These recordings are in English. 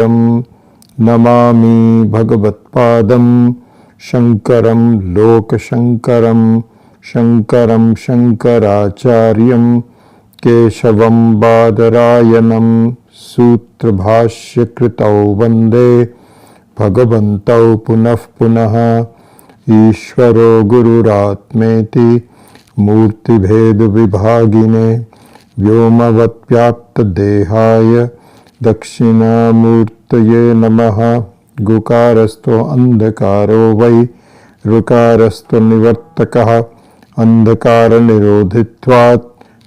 Namami Bhagavatpadam Shankaram Lokashankaram Shankaram Shankaracharyam Keshavam Badarayanam Sutra Bhashya Kritau Vande Bhagavantau Punah Punaha Ishvaro Gururatmeti Murti Bhedu Vibhagine Vyomavat Vyapta Dehaya Dakshina Murtaye Namaha Gukarasto Andhakaro Vai Rukarasto Nivartakaha Andhakara Nirodhitvat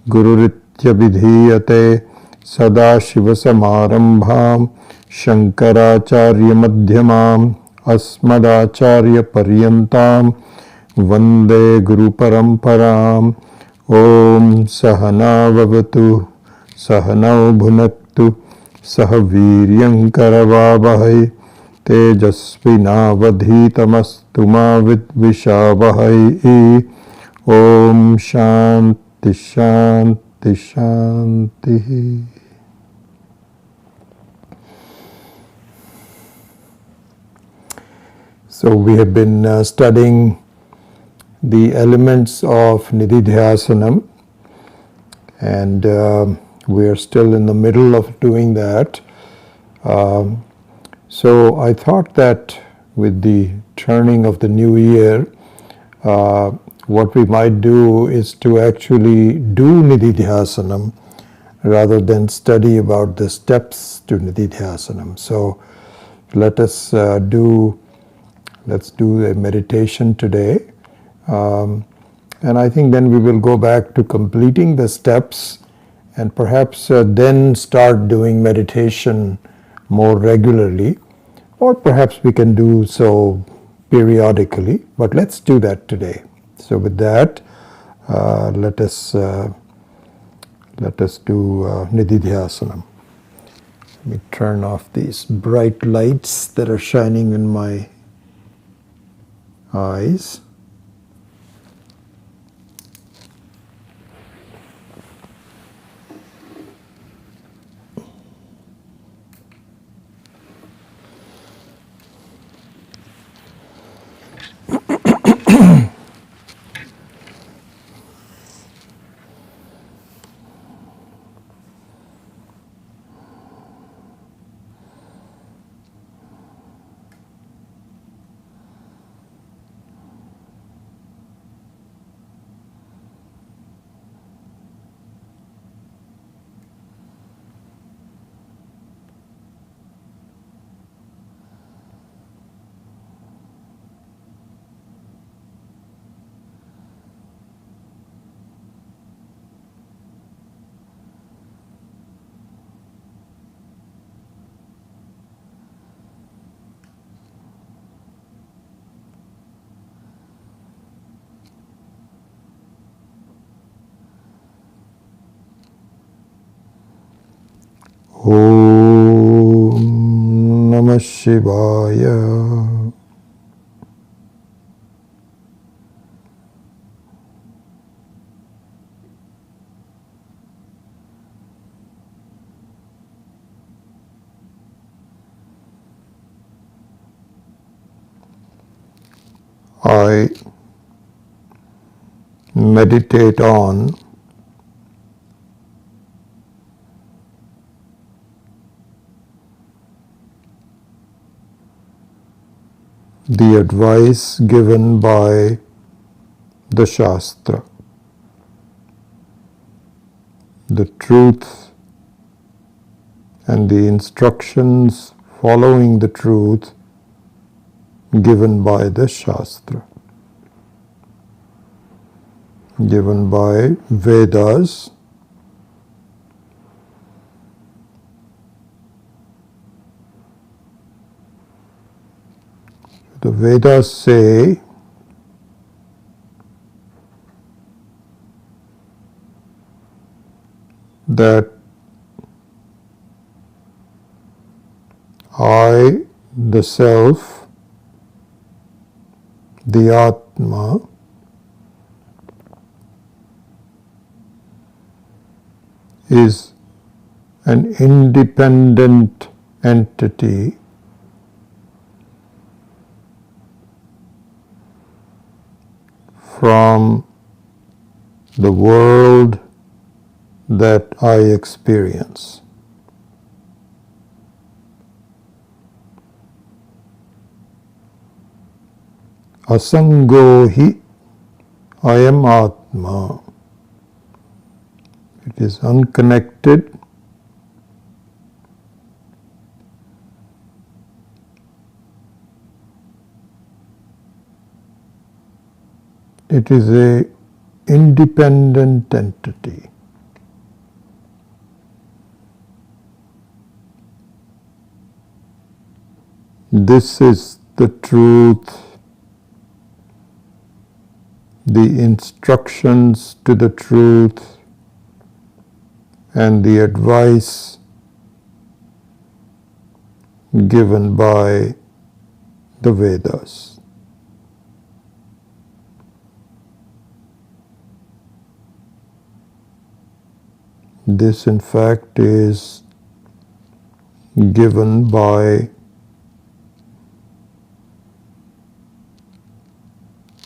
Gururitya Vidhiyate Sadashiva Samarambham Shankaracharya Madhyamam Asmadacharya Paryantam Vande Guru Paramparam Om Sahana Vavatu Sahanau Bhunaktu Sahaviryam Karavavahai Tejasvinavadhitamastu ma vidvishavahai. Om Shanti Shanti Shanti. So we have been studying the elements of Nididhyasanam, and we are still in the middle of doing that. So I thought that with the turning of the new year, what we might do is to actually do Nididhyasanam rather than study about the steps to Nididhyasanam. So let's do a meditation today. And I think then we will go back to completing the steps and perhaps then start doing meditation more regularly, or perhaps we can do so periodically, but let's do that today. So with that, let us do Nididhyasanam. Let me turn off these bright lights that are shining in my eyes. Om Namah Shivaya. I meditate on the advice given by the Shastra, the truth and the instructions following the truth given by the Shastra, given by Vedas, the Vedas say that I, the Self, the Atma, is an independent entity from the world that I experience. Asango hi ayam atma. It is unconnected. It is a independent entity. This is the truth, the instructions to the truth, and the advice given by the Vedas. This, in fact, is given by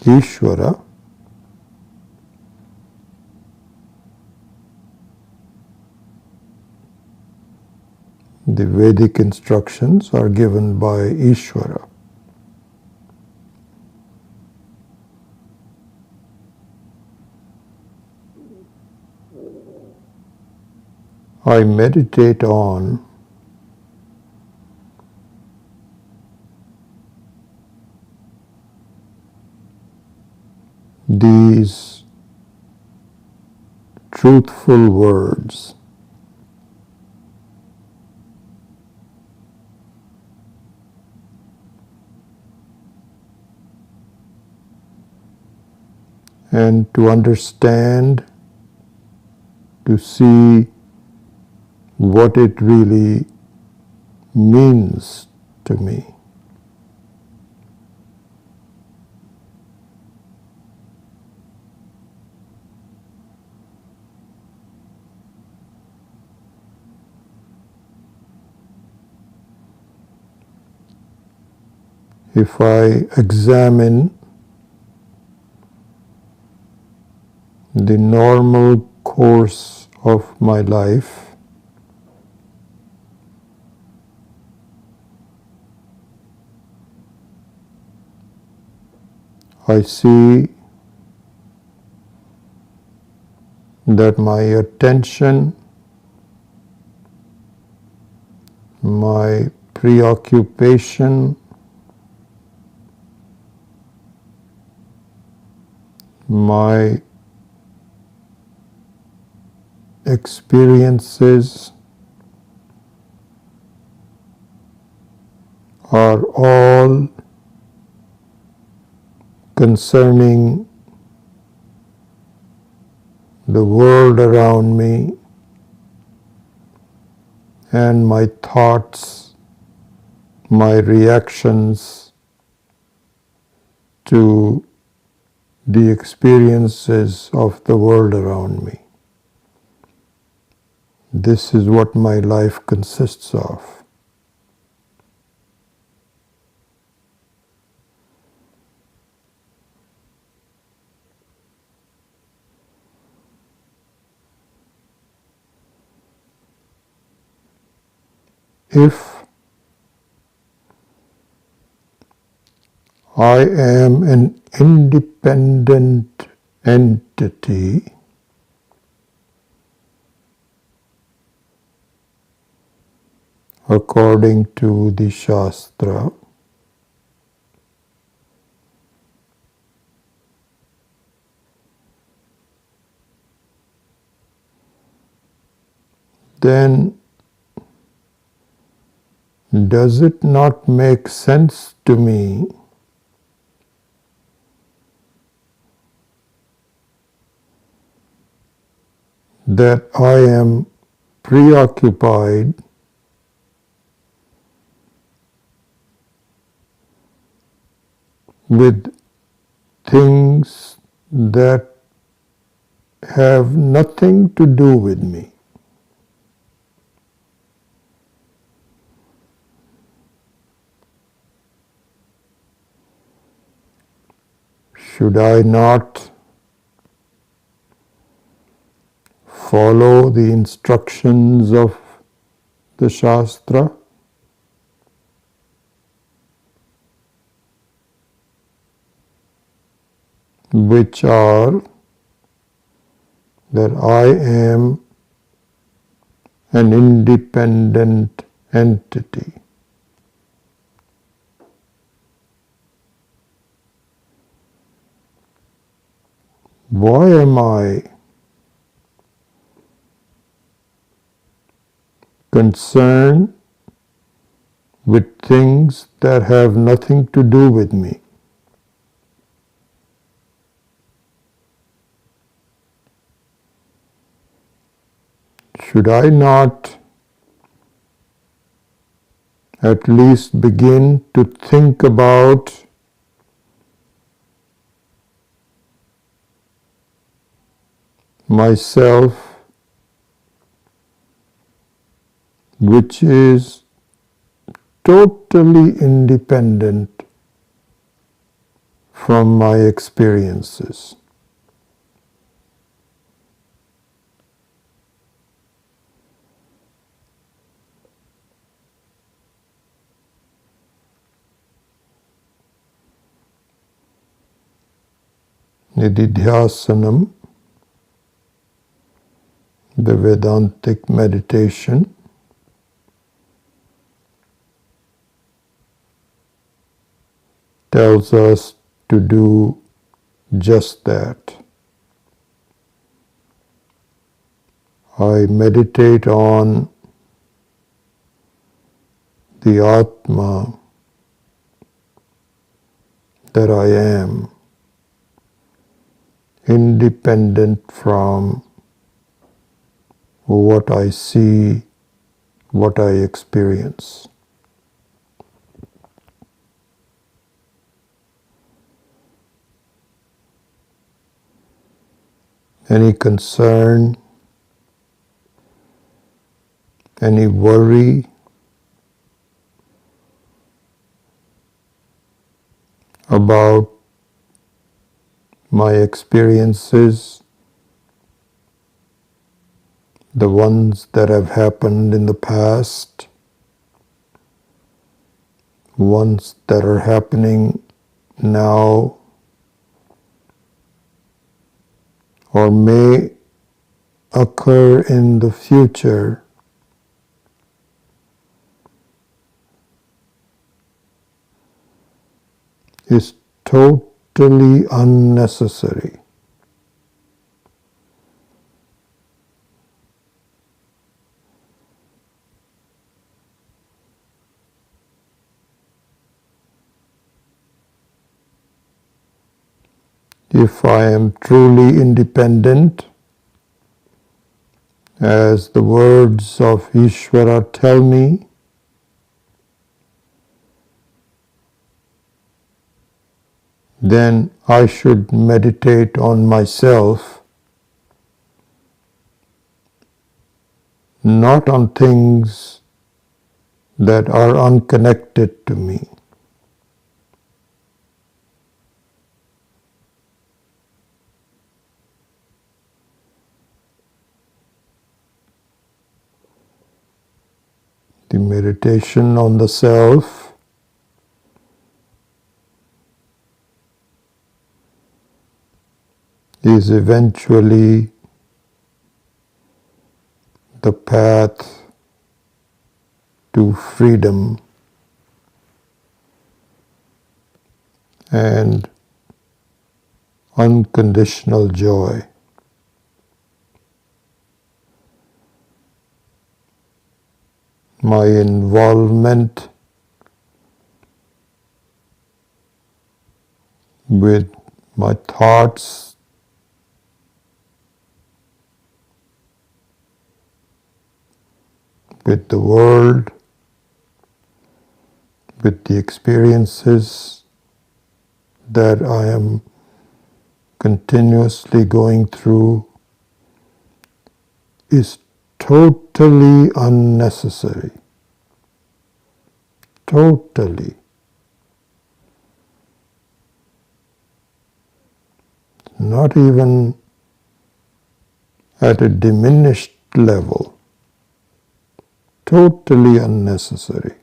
Ishvara, the Vedic instructions are given by Ishvara. I meditate on these truthful words. And to understand, to see what it really means to me. If I examine the normal course of my life, I see that my attention, my preoccupation, my experiences are all concerning the world around me and my thoughts, my reactions to the experiences of the world around me. This is what my life consists of. If I am an independent entity, according to the Shastra, then does it not make sense to me that I am preoccupied with things that have nothing to do with me? Should I not follow the instructions of the Shastra? Which are that I am an independent entity. Why am I concerned with things that have nothing to do with me? Should I not at least begin to think about myself, which is totally independent from my experiences? Nididhyasanam, the Vedantic meditation, tells us to do just that. I meditate on the Atma that I am, independent from what I see, what I experience. Any concern, any worry about my experiences, the ones that have happened in the past, ones that are happening now, or may occur in the future, is totally unnecessary. If I am truly independent, as the words of Ishvara tell me, then I should meditate on myself, not on things that are unconnected to me. The meditation on the self is eventually the path to freedom and unconditional joy. My involvement with my thoughts, with the world, with the experiences that I am continuously going through, is totally unnecessary. Totally. not even at a diminished level, totally unnecessary.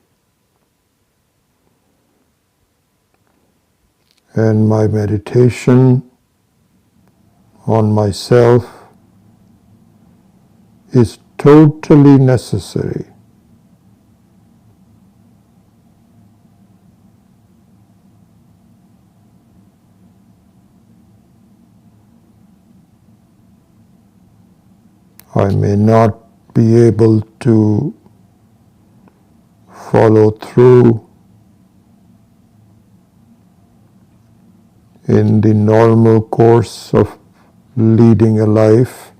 And my meditation on myself is totally necessary. I may not be able to follow through in the normal course of leading a life.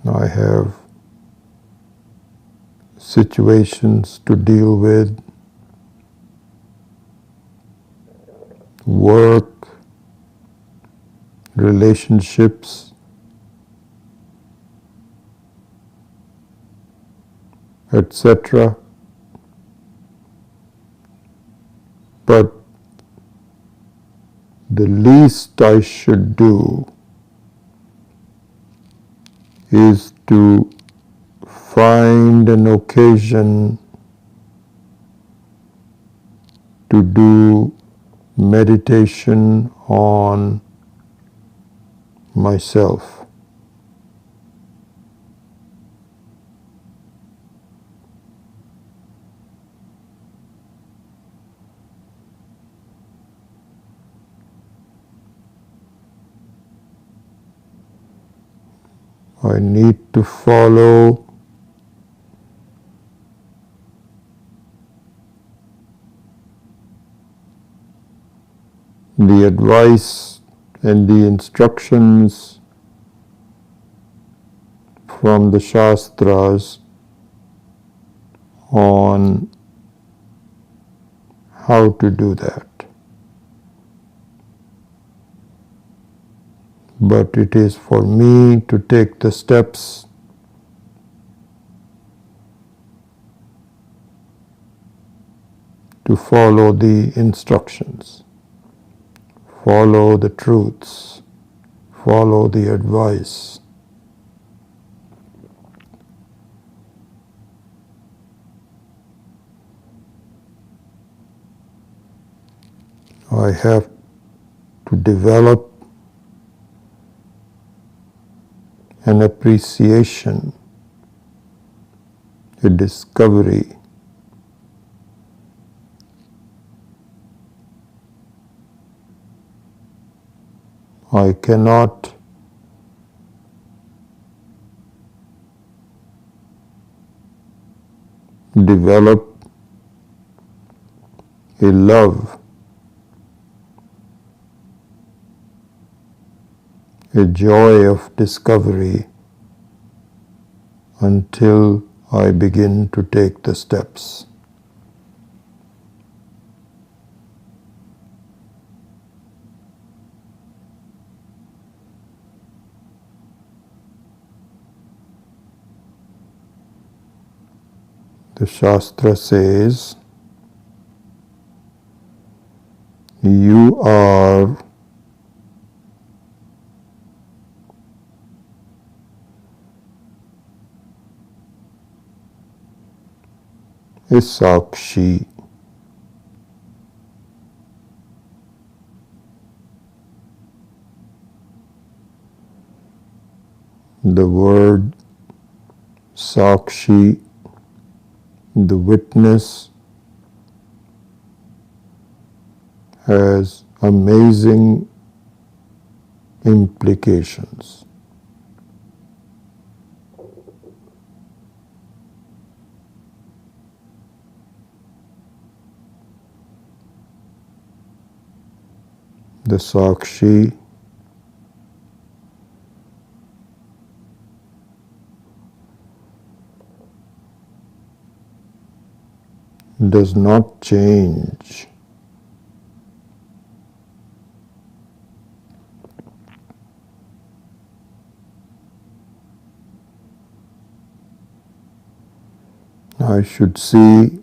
I have situations to deal with, work, relationships, etc. But the least I should do is to find an occasion to do meditation on myself. I need to follow the advice and the instructions from the Shastras on how to do that. But it is for me to take the steps to follow the instructions, follow the truths, follow the advice. I have to develop an appreciation, a discovery I cannot develop a love, a joy of discovery until I begin to take the steps. The Shastra says, you are a Sakshi. The word Sakshi, the witness, has amazing implications. The Sakshi does not change. I should see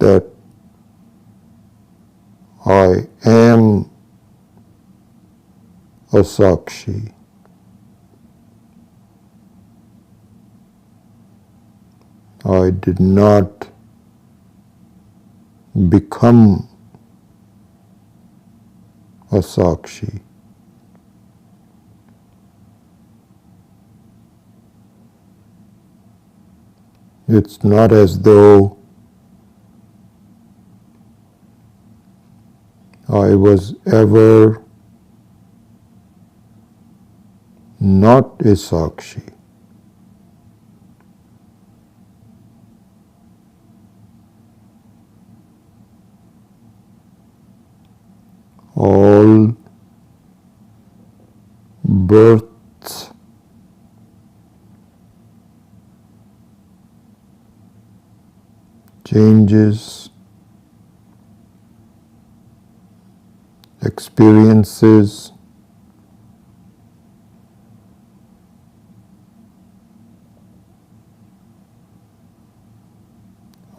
that I am a Sakshi. I did not become a Sakshi. It's not as though I was ever not a Sakshi. All births, changes, experiences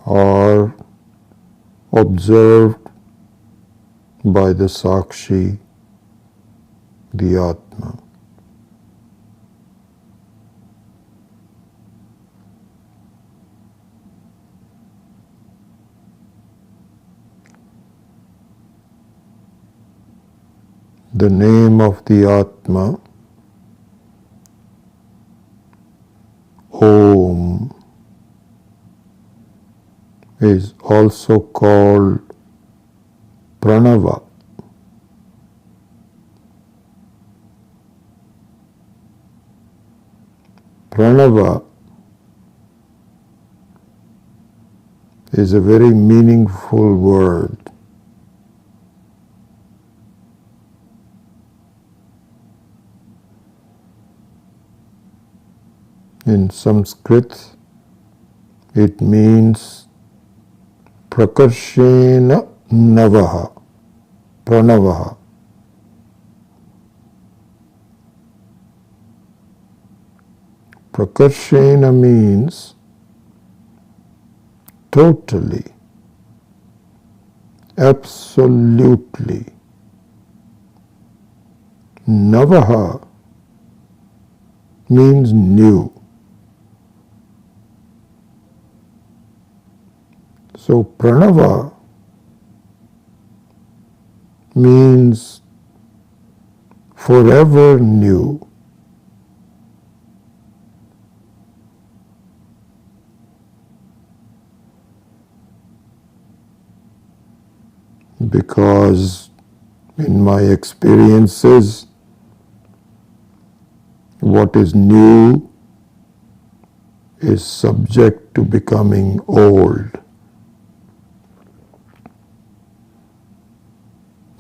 are observed by the Sakshi, the Atma. The name of the Atma, Om, is also called Pranava. Pranava is a very meaningful word. In Sanskrit, it means Prakarshena Navaha, Pranavaha. Prakarshena means totally, absolutely. Navaha means new. So Pranava means forever new. Because in my experiences, what is new is subject to becoming old.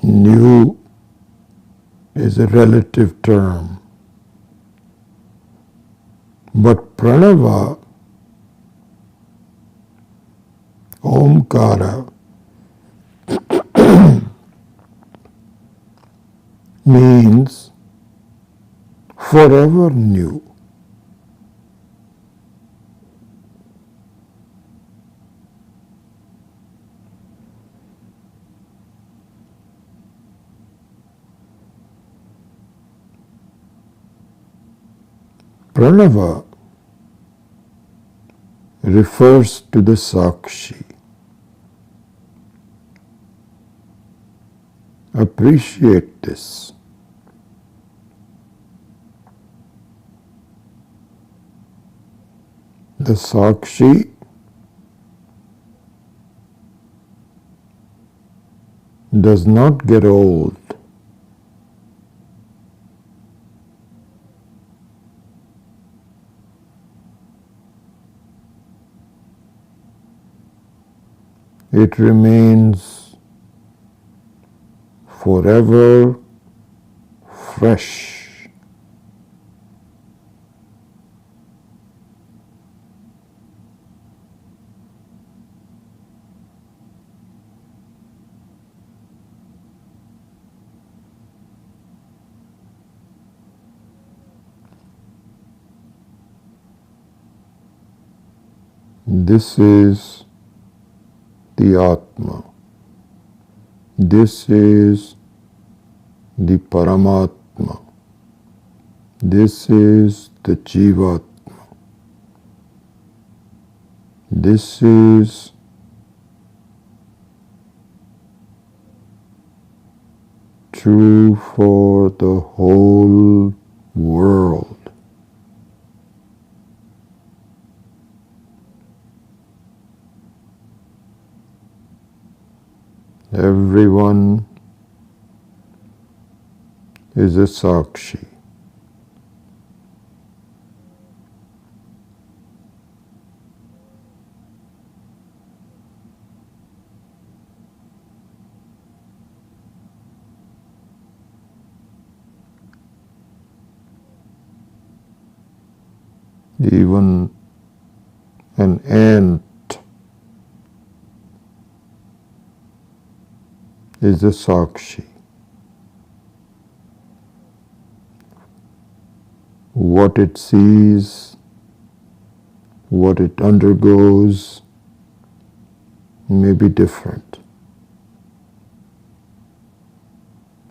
New is a relative term. But Pranava, Omkara, means forever new. Pranava refers to the Sakshi. Appreciate this. The Sakshi does not get old. It remains forever fresh. This is the Atma. This is the Paramatma. This is the Jivatma. This is true for the whole world. Everyone is a Sakshi. Even an ant is a Sakshi. What it sees, what it undergoes may be different,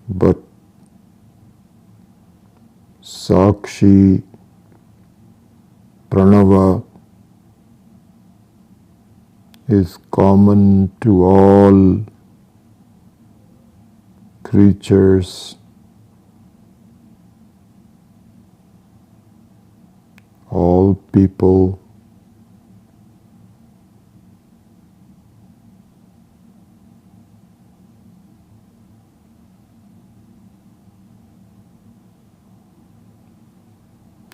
but Sakshi Pranava is common to all creatures, all people,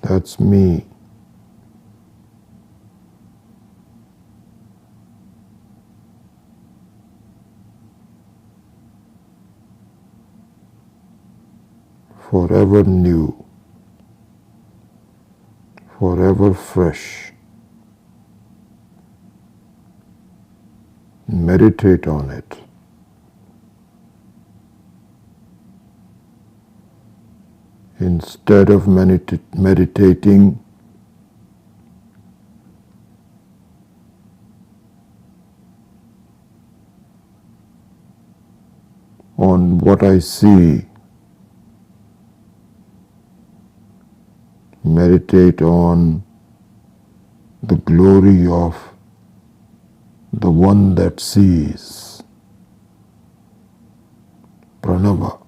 that's me. Forever new, forever fresh. Meditate on it. Instead of meditating on what I see, meditate on the glory of the one that sees. Pranava,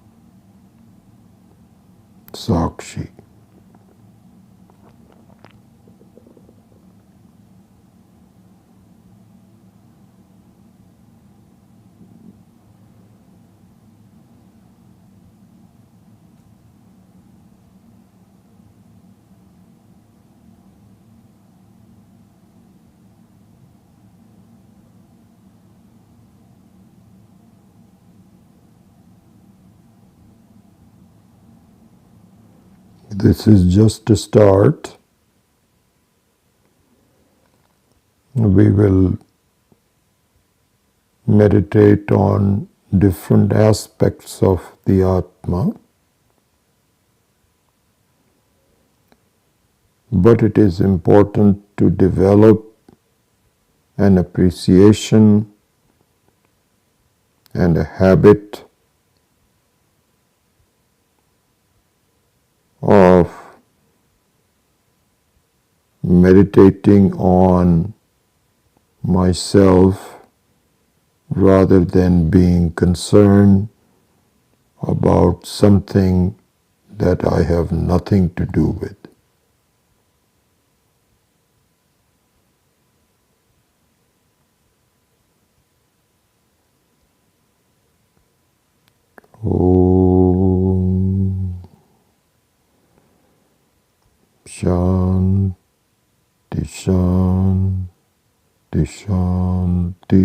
Sakshi. This is just a start. We will meditate on different aspects of the Atma, but it is important to develop an appreciation and a habit of meditating on myself rather than being concerned about something that I have nothing to do with. Om Shanti Shanti Shanti.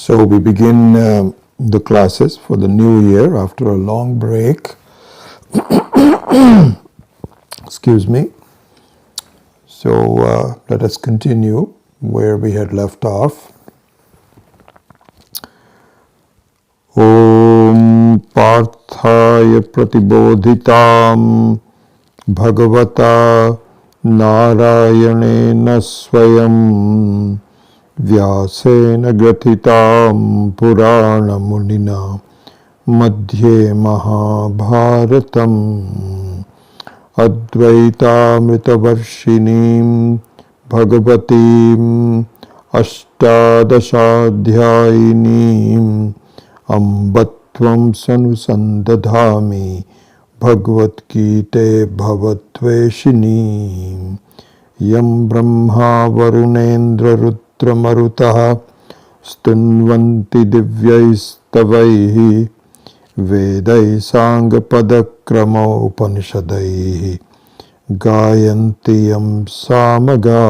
So we begin the classes for the new year after a long break. Excuse me. So let us continue where we had left off. Om Parthaya Pratibodhitam Bhagavata Narayanena Swayam Vyasena Gratitam Purana Munina Madhye Mahabharatam Advaitamritavarshinim Bhagavatim Ashtadashadhyayinim Ambatvam Sanusandadhami Bhagavad Gita Bhavatveshinim Yam Brahma Varunendra Rudra Marutaha Stunvanti Divyaistavaihi Vedai Sangha Padakrama Upanishadaihi Gayanti Yam Samaga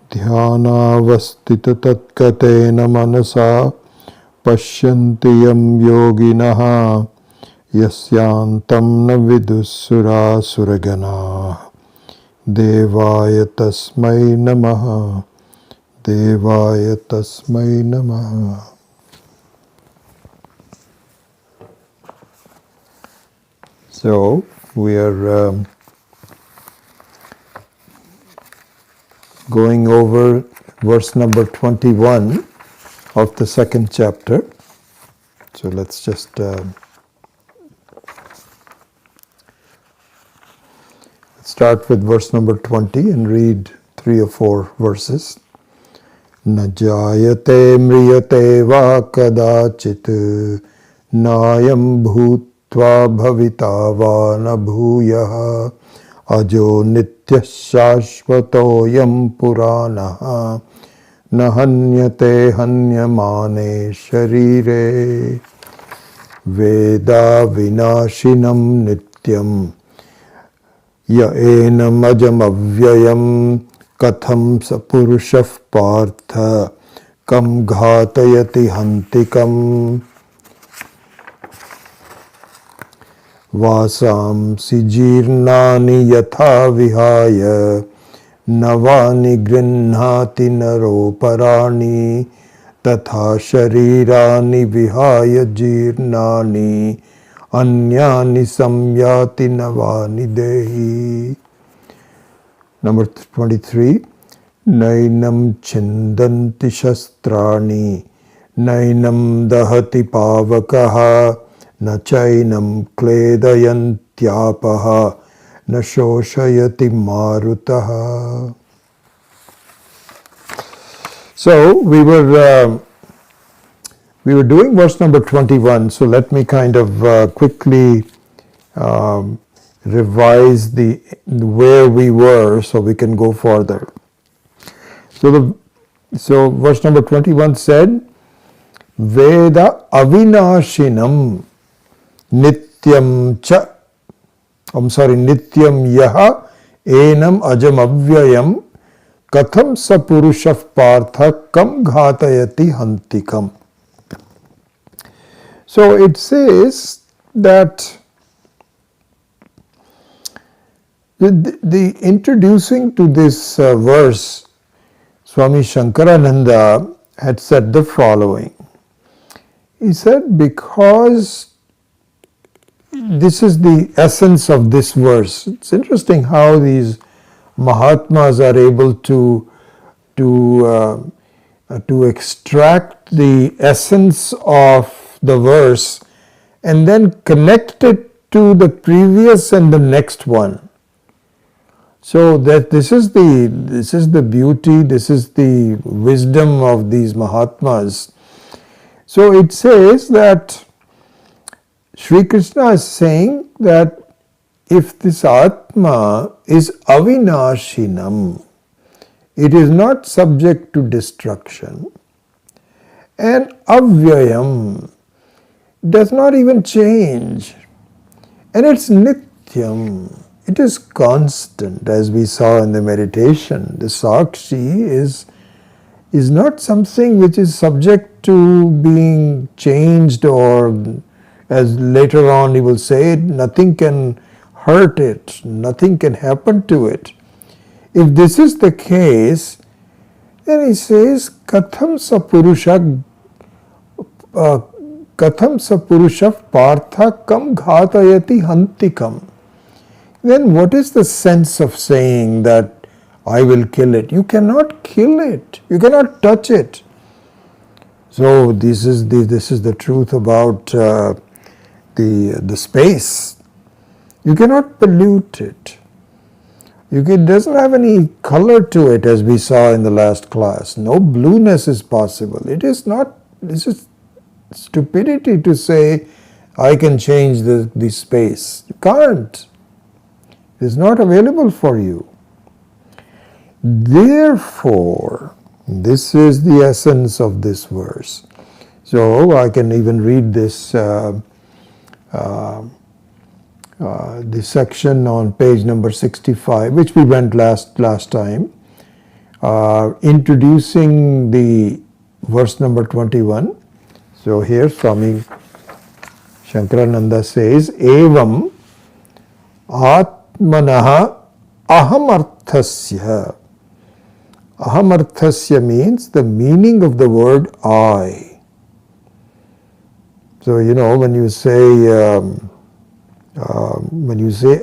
Dhyanavastita Tatkatena Manasa Pashyanti Yam Yoginaha Yasyantam Na Vidusura Suragana Devaya Tasmai Namaha Devaya Tasmai Namaha. So we are going over verse number 21 of the second chapter. So let's just start with verse number 20 and read 3 or 4 verses. Na jayate mriyate va kadachit nayam bhutva bhavita va na bhuyah ajo nitya shashvatoyam puranaha na hanyate hanyamane sharire veda vinashinam nityam ya enam ajam avyayam katham sapurushav partha kam ghatayati hantikam vasam sijirnani yatha vihaya navani grinnhati naroparani tatha sharirani vihaya jirnani anyani samyati navani dehi. Number 23. Nainam chindanti shastrani nainam dahati pavakaha na chainam kledayantyapaha na shoshayati marutaha. So we were doing verse number 21. So let me kind of quickly revise where we were so we can go further. So verse number 21 said, Veda avinashinam nityam yaha enam ajam avyayam katham sapurushav partha kam ghatayati hantikam. So it says that the introducing to this verse, Swami Shankarananda had said the following. He said, because this is the essence of this verse. It's interesting how these Mahatmas are able to extract the essence of the verse and then connect it to the previous and the next one. So that this is the beauty, this is the wisdom of these Mahatmas. So it says that Sri Krishna is saying that if this Atma is avinashinam, it is not subject to destruction, and avyayam does not even change, and it's nityam, it is constant, as we saw in the meditation. The Sakshi is not something which is subject to being changed, or as later on he will say, nothing can hurt it, nothing can happen to it. If this is the case, then he says, Katham sa purusha partha kam ghatayati hantikam. Then what is the sense of saying that I will kill it? You cannot kill it. You cannot touch it. So this is the truth about the space. You cannot pollute it. It doesn't have any color to it, as we saw in the last class. No blueness is possible. This is stupidity to say I can change the space. You can't. It is not available for you. Therefore, this is the essence of this verse. So I can even read this this section on page number 65, which we went last time, introducing the verse number 21. So here Swami Shankarananda says, Evam Atmanaha Ahamarthasya. Ahamarthasya means the meaning of the word I. So when you say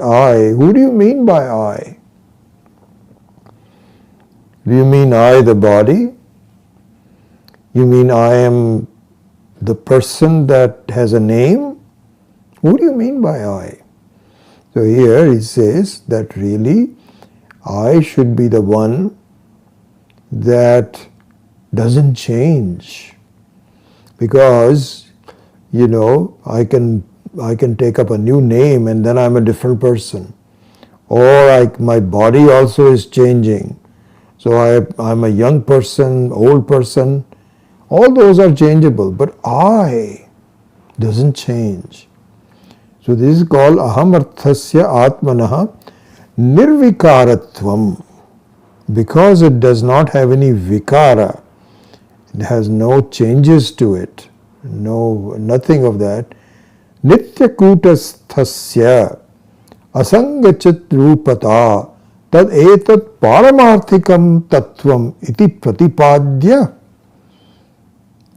I, who do you mean by I? Do you mean I, the body? You mean I am the person that has a name? Who do you mean by I? So here he says that really I should be the one that doesn't change, because I can take up a new name and then I'm a different person, or my body also is changing, so I'm a young person, old person, all those are changeable, but I doesn't change. So this is called ahamarthasya atmanaha nirvikaratvam. Because it does not have any vikara, it has no changes to it, nothing of that. Nityakutasthasya asangachat rupata tad etat paramarthikam tattvam iti pratipadya.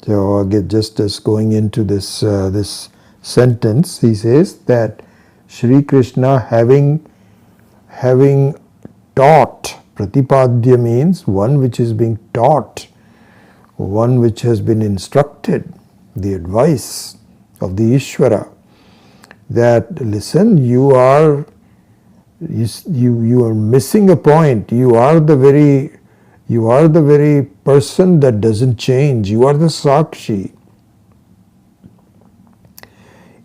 So again, just as going into this sentence, he says that Shri Krishna having taught, pratipadya means one which is being taught, one which has been instructed, the advice of the Ishvara, that listen, you are missing a point. You are the very person that doesn't change. You are the Sakshi.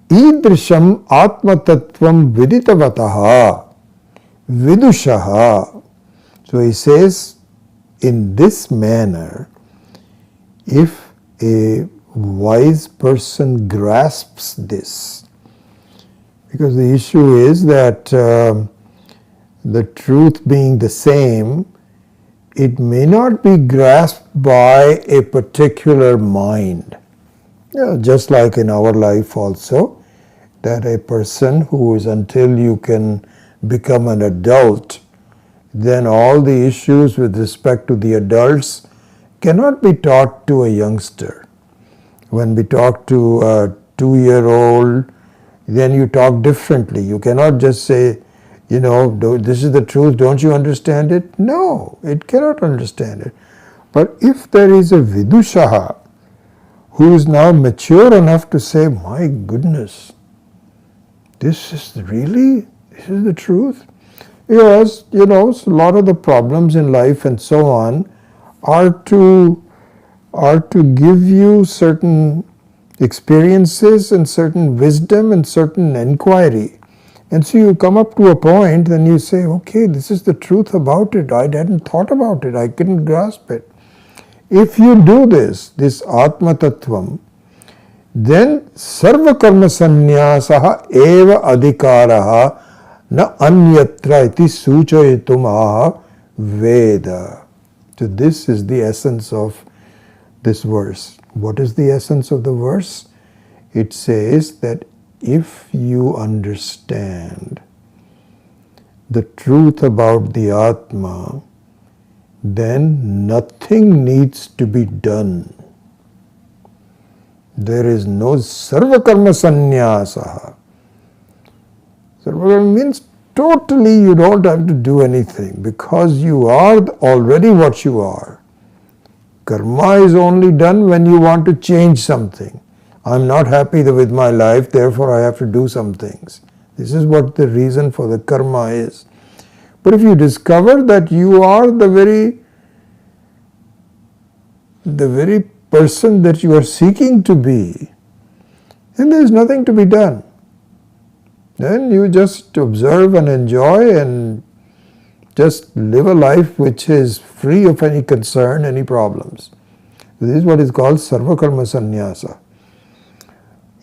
Idrisham atmatattvam viditavataha vidushaha. So he says, in this manner, if a wise person grasps this, because the issue is that the truth being the same, it may not be grasped by a particular mind. Just like in our life also, that a person who is, until you can become an adult, then all the issues with respect to the adults cannot be taught to a youngster. When we talk to a 2-year-old, then you talk differently. You cannot just say, this is the truth, don't you understand it? No, it cannot understand it. But if there is a vidushaha who is now mature enough to say, my goodness, this is the truth. Yes, a lot of the problems in life and so on are to give you certain experiences and certain wisdom and certain inquiry. And so you come up to a point, then you say, okay, this is the truth about it. I hadn't thought about it. I couldn't grasp it. If you do this Atma Tattvam, then Sarva Karma Sanyasaha Eva Adhikaraha Na Anyatra Iti Suchayitum Aha Veda. So this is the essence of this verse. What is the essence of the verse? It says that if you understand the truth about the Atma, then nothing needs to be done. There is no sarva karma sannyasa. Sarva karma means totally you don't have to do anything because you are already what you are. Karma is only done when you want to change something. I'm not happy with my life, therefore I have to do some things. This is what the reason for the karma is. But if you discover that you are the very person that you are seeking to be, then there is nothing to be done. Then you just observe and enjoy and just live a life which is free of any concern, any problems. This is what is called sarva karma sannyasa.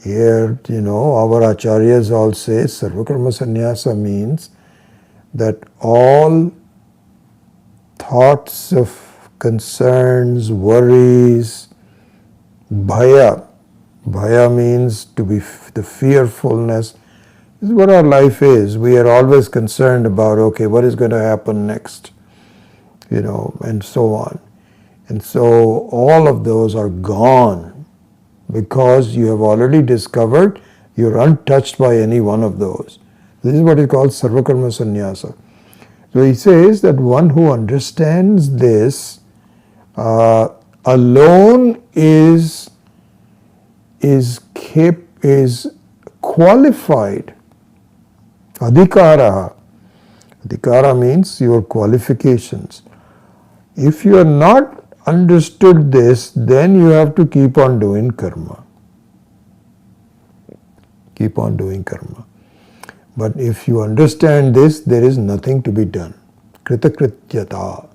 Here, our acharyas all say sarva karma sannyasa means that all thoughts of concerns, worries, bhaya means to be the fearfulness. This is what our life is. We are always concerned about, okay, what is going to happen next, and so on. And so all of those are gone because you have already discovered you're untouched by any one of those. This is what is called sarva karma sannyasa. So he says that one who understands this alone is qualified. Adhikara. Adhikara means your qualifications. If you are not understood this, then you have to keep on doing karma. Keep on doing karma. But if you understand this, there is nothing to be done. Kritakrityata.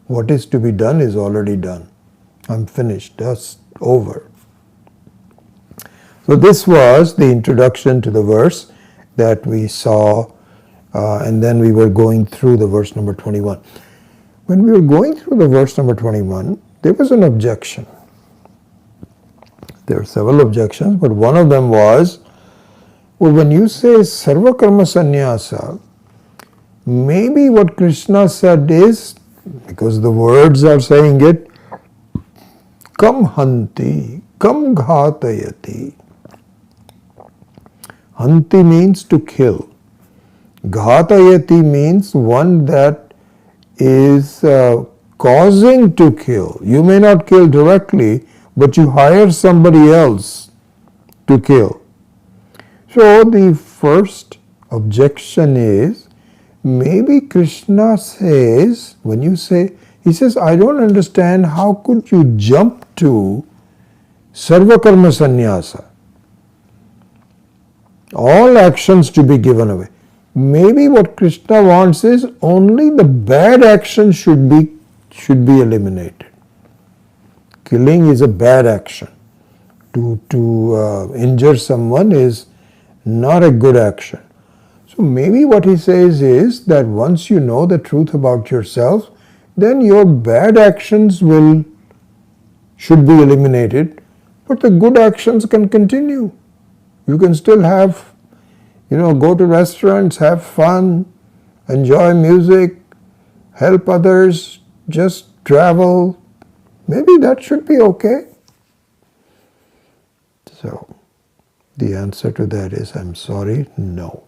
What is to be done is already done. I'm finished. That's over. So this was the introduction to the verse that we saw, and then we were going through the verse number 21. When we were going through the verse number 21, there was an objection. There are several objections, but one of them was, well, when you say sarva karma sannyasa, maybe what Krishna said is, because the words are saying it, kam hanti, kam ghatayati. Hanti means to kill. Ghatayati means one that is causing to kill. You may not kill directly, but you hire somebody else to kill. So the first objection is, maybe Krishna says, when you say, he says, I don't understand how could you jump to sarva karma sannyasa. All actions to be given away. Maybe what Krishna wants is only the bad action should be eliminated. Killing is a bad action. To injure someone is not a good action. So maybe what he says is that once you know the truth about yourself, then your bad actions should be eliminated, but the good actions can continue. You can still have, go to restaurants, have fun, enjoy music, help others, just travel. Maybe that should be okay. So the answer to that is, I'm sorry, no.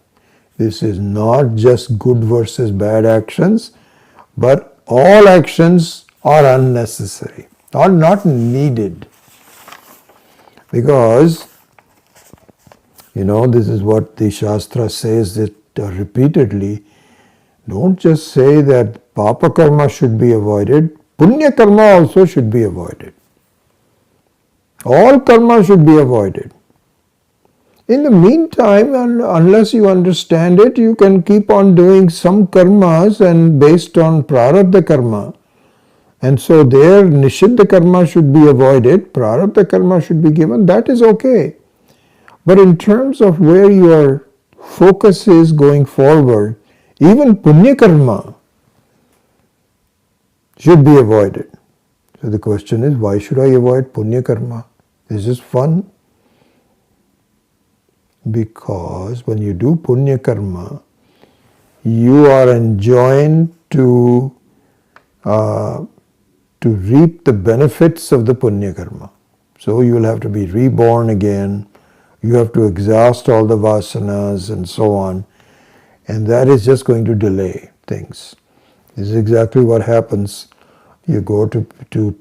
This is not just good versus bad actions, but all actions are unnecessary, are not needed. Because, this is what the Shastra says repeatedly. Don't just say that papa karma should be avoided, punya karma also should be avoided. All karma should be avoided. In the meantime, unless you understand it, you can keep on doing some karmas and based on prarabdha karma. And so there nishiddha karma should be avoided, prarabdha karma should be given, that is okay. But in terms of where your focus is going forward, even punya karma, should be avoided. So the question is, why should I avoid punya karma? Is this fun? Because when you do punya karma, you are enjoined to reap the benefits of the punya karma. So you will have to be reborn again, you have to exhaust all the vasanas and so on, and that is just going to delay things. This is exactly what happens. You go to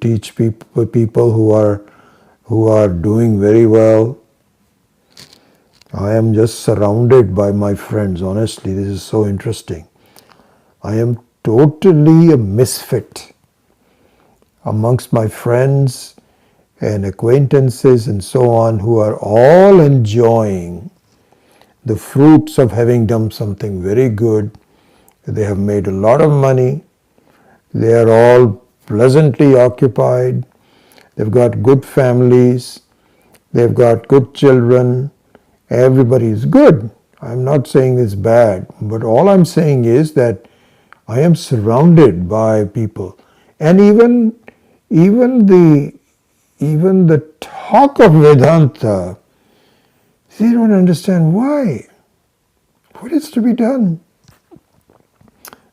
teach people who are doing very well. I am just surrounded by my friends. Honestly, this is so interesting. I am totally a misfit amongst my friends and acquaintances and so on, who are all enjoying the fruits of having done something very good. They have made a lot of money. They are all pleasantly occupied. They've got good families. They've got good children. Everybody is good. I'm not saying it's bad, but all I'm saying is that I am surrounded by people, and even the talk of Vedanta, they don't understand why. What is to be done?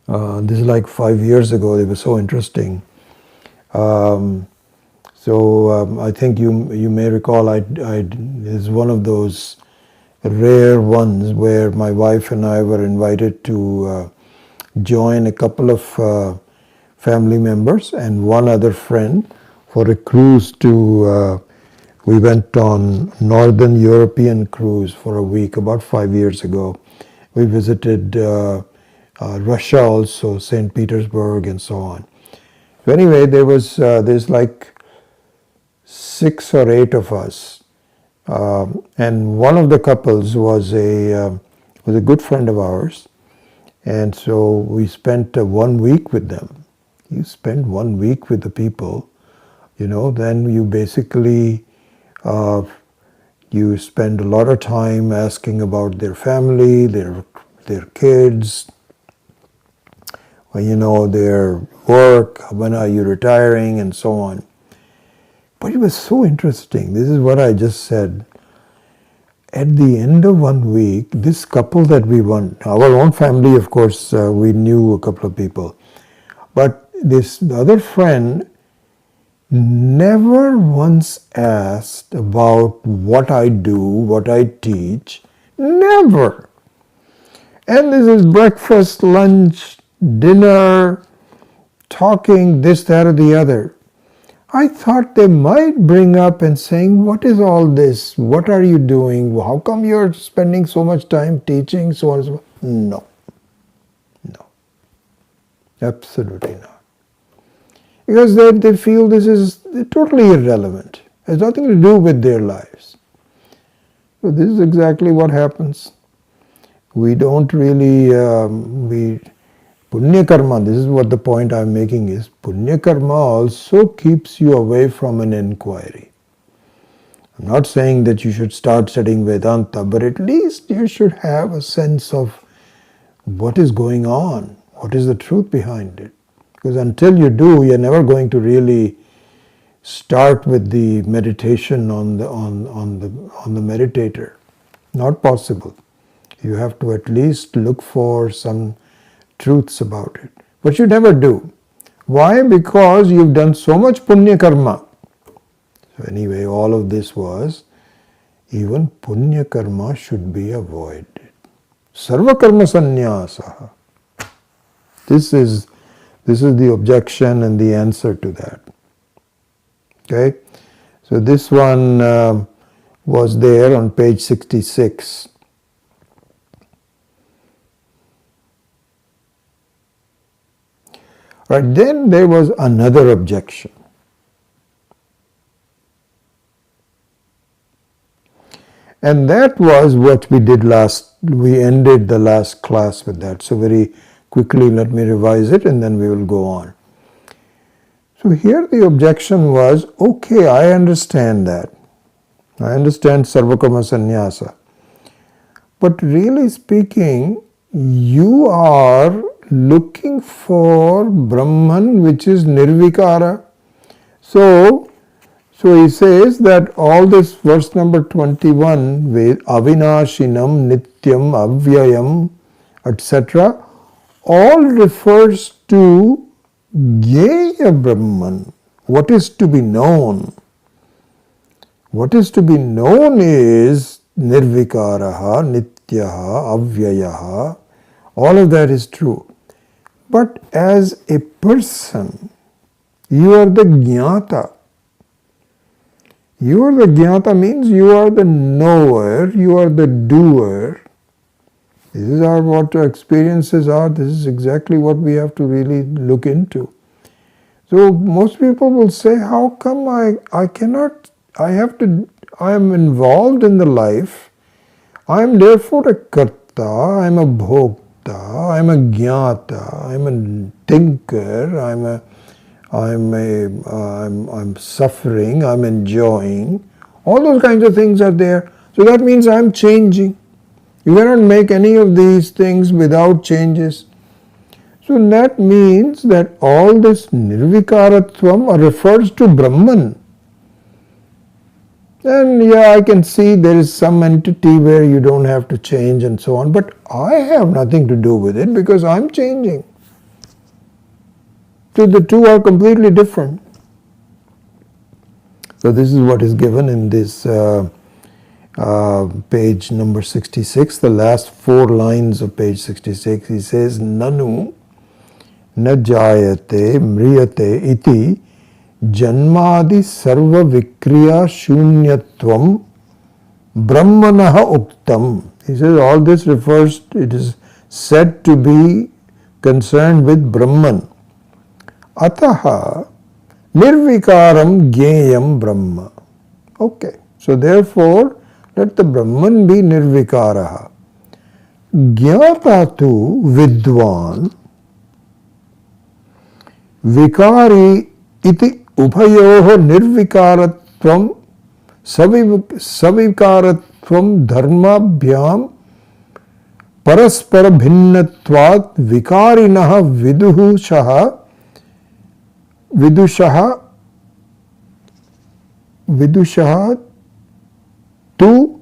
This is like 5 years ago. It was so interesting. I think you may recall I is one of those rare ones where my wife and I were invited to join a couple of family members and one other friend for a cruise to, we went on Northern European cruise for a week about 5 years ago. We visited Russia also, St. Petersburg and so on. So anyway, there's like 6 or 8 of us, and one of the couples was a good friend of ours, and so we spent 1 week with them. You spend 1 week with the people, then you basically you spend a lot of time asking about their family, their kids, their work, when are you retiring, and so on. But it was so interesting. This is what I just said. At the end of 1 week, this couple that we went, our own family, of course, we knew a couple of people. But this other friend never once asked about what I do, what I teach. Never. And this is breakfast, lunch, dinner, talking, this, that, or the other. I thought they might bring up and saying, what is all this? What are you doing? How come you're spending so much time teaching? So on and so forth. No. Absolutely not. Because they feel this is totally irrelevant. It has nothing to do with their lives. So this is exactly what happens. We don't really, Punya karma, this is what the point I'm making is, punya karma also keeps you away from an inquiry. I'm not saying that you should start studying Vedanta, but at least you should have a sense of what is going on, what is the truth behind it. Because until you do, you're never going to really start with the meditation on the meditator. Not possible. You have to at least look for some truths about it. But you never do. Why? Because you've done so much punya karma. So anyway, all of this was, even punya karma should be avoided. Sarva karma sannyasa. This is the objection and the answer to that. Okay? So this one was there on page 66. Right, then there was another objection. And that was what we did we ended the last class with that. So very quickly let me revise it and then we will go on. So here the objection was, okay, I understand that. I understand sarvakama sannyasa. But really speaking, you are looking for Brahman which is nirvikara. So he says that all this verse number 21 with avinashinam, nityam, avyayam, etc. all refers to Jnaya Brahman, what is to be known. What is to be known is nirvikaraha, nityaha, avyayaha, all of that is true. But as a person, you are the jnata. You are the jnata means you are the knower, you are the doer. This is what our experiences are. This is exactly what we have to really look into. So most people will say, how come I cannot, I am involved in the life, I am therefore a karta, I am a bhokta, I am a jnata, I am a thinker, I'm suffering, I'm enjoying. All those kinds of things are there. So that means I'm changing. You cannot make any of these things without changes. So that means that all this nirvikaratvam refers to Brahman. And yeah, I can see there is some entity where you don't have to change and so on, but I have nothing to do with it because I'm changing. So the two are completely different. So this is what is given in this page number 66, the last 4 lines of page 66. He says, Nanu na jayate mriyate iti janmadi sarva vikriya shunyatvam brahmanaha uktam. He says all this refers, it is said to be concerned with Brahman. Ataha nirvikaram jneyam brahma. Okay, so therefore let the Brahman be nirvikaraha. Jnata tu vidwan vikari iti ubhayoho nirvikaratvam savikaratvam dharmabhyam paraspara bhinnatvat vikarinaha vidushaha tu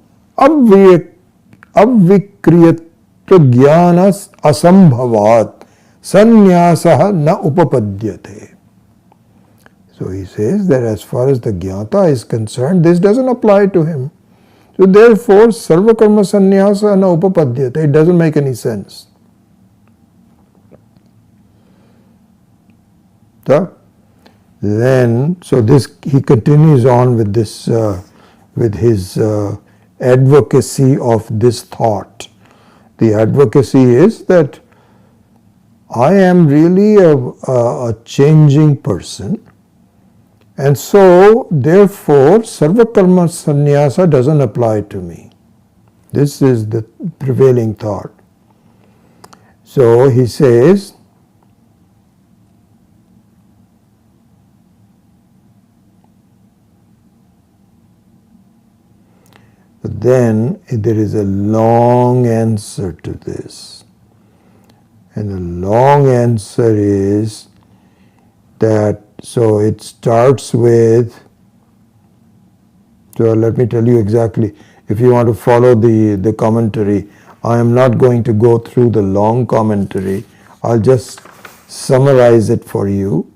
avvikriyatva jnanas asambhavat sannyasah na upapadyate. So he says that as far as the jnata is concerned, this doesn't apply to him. So therefore, sarva karma sannyasa na upapadyate. It doesn't make any sense. So this, he continues on with this, with his advocacy of this thought. The advocacy is that I am really a changing person, and so therefore sarva karma sannyasa doesn't apply to me. This is the prevailing thought. So he says, but then there is a long answer to this. And the long answer is that, so it starts with, so let me tell you exactly, if you want to follow the commentary, I am not going to go through the long commentary, I'll just summarize it for you.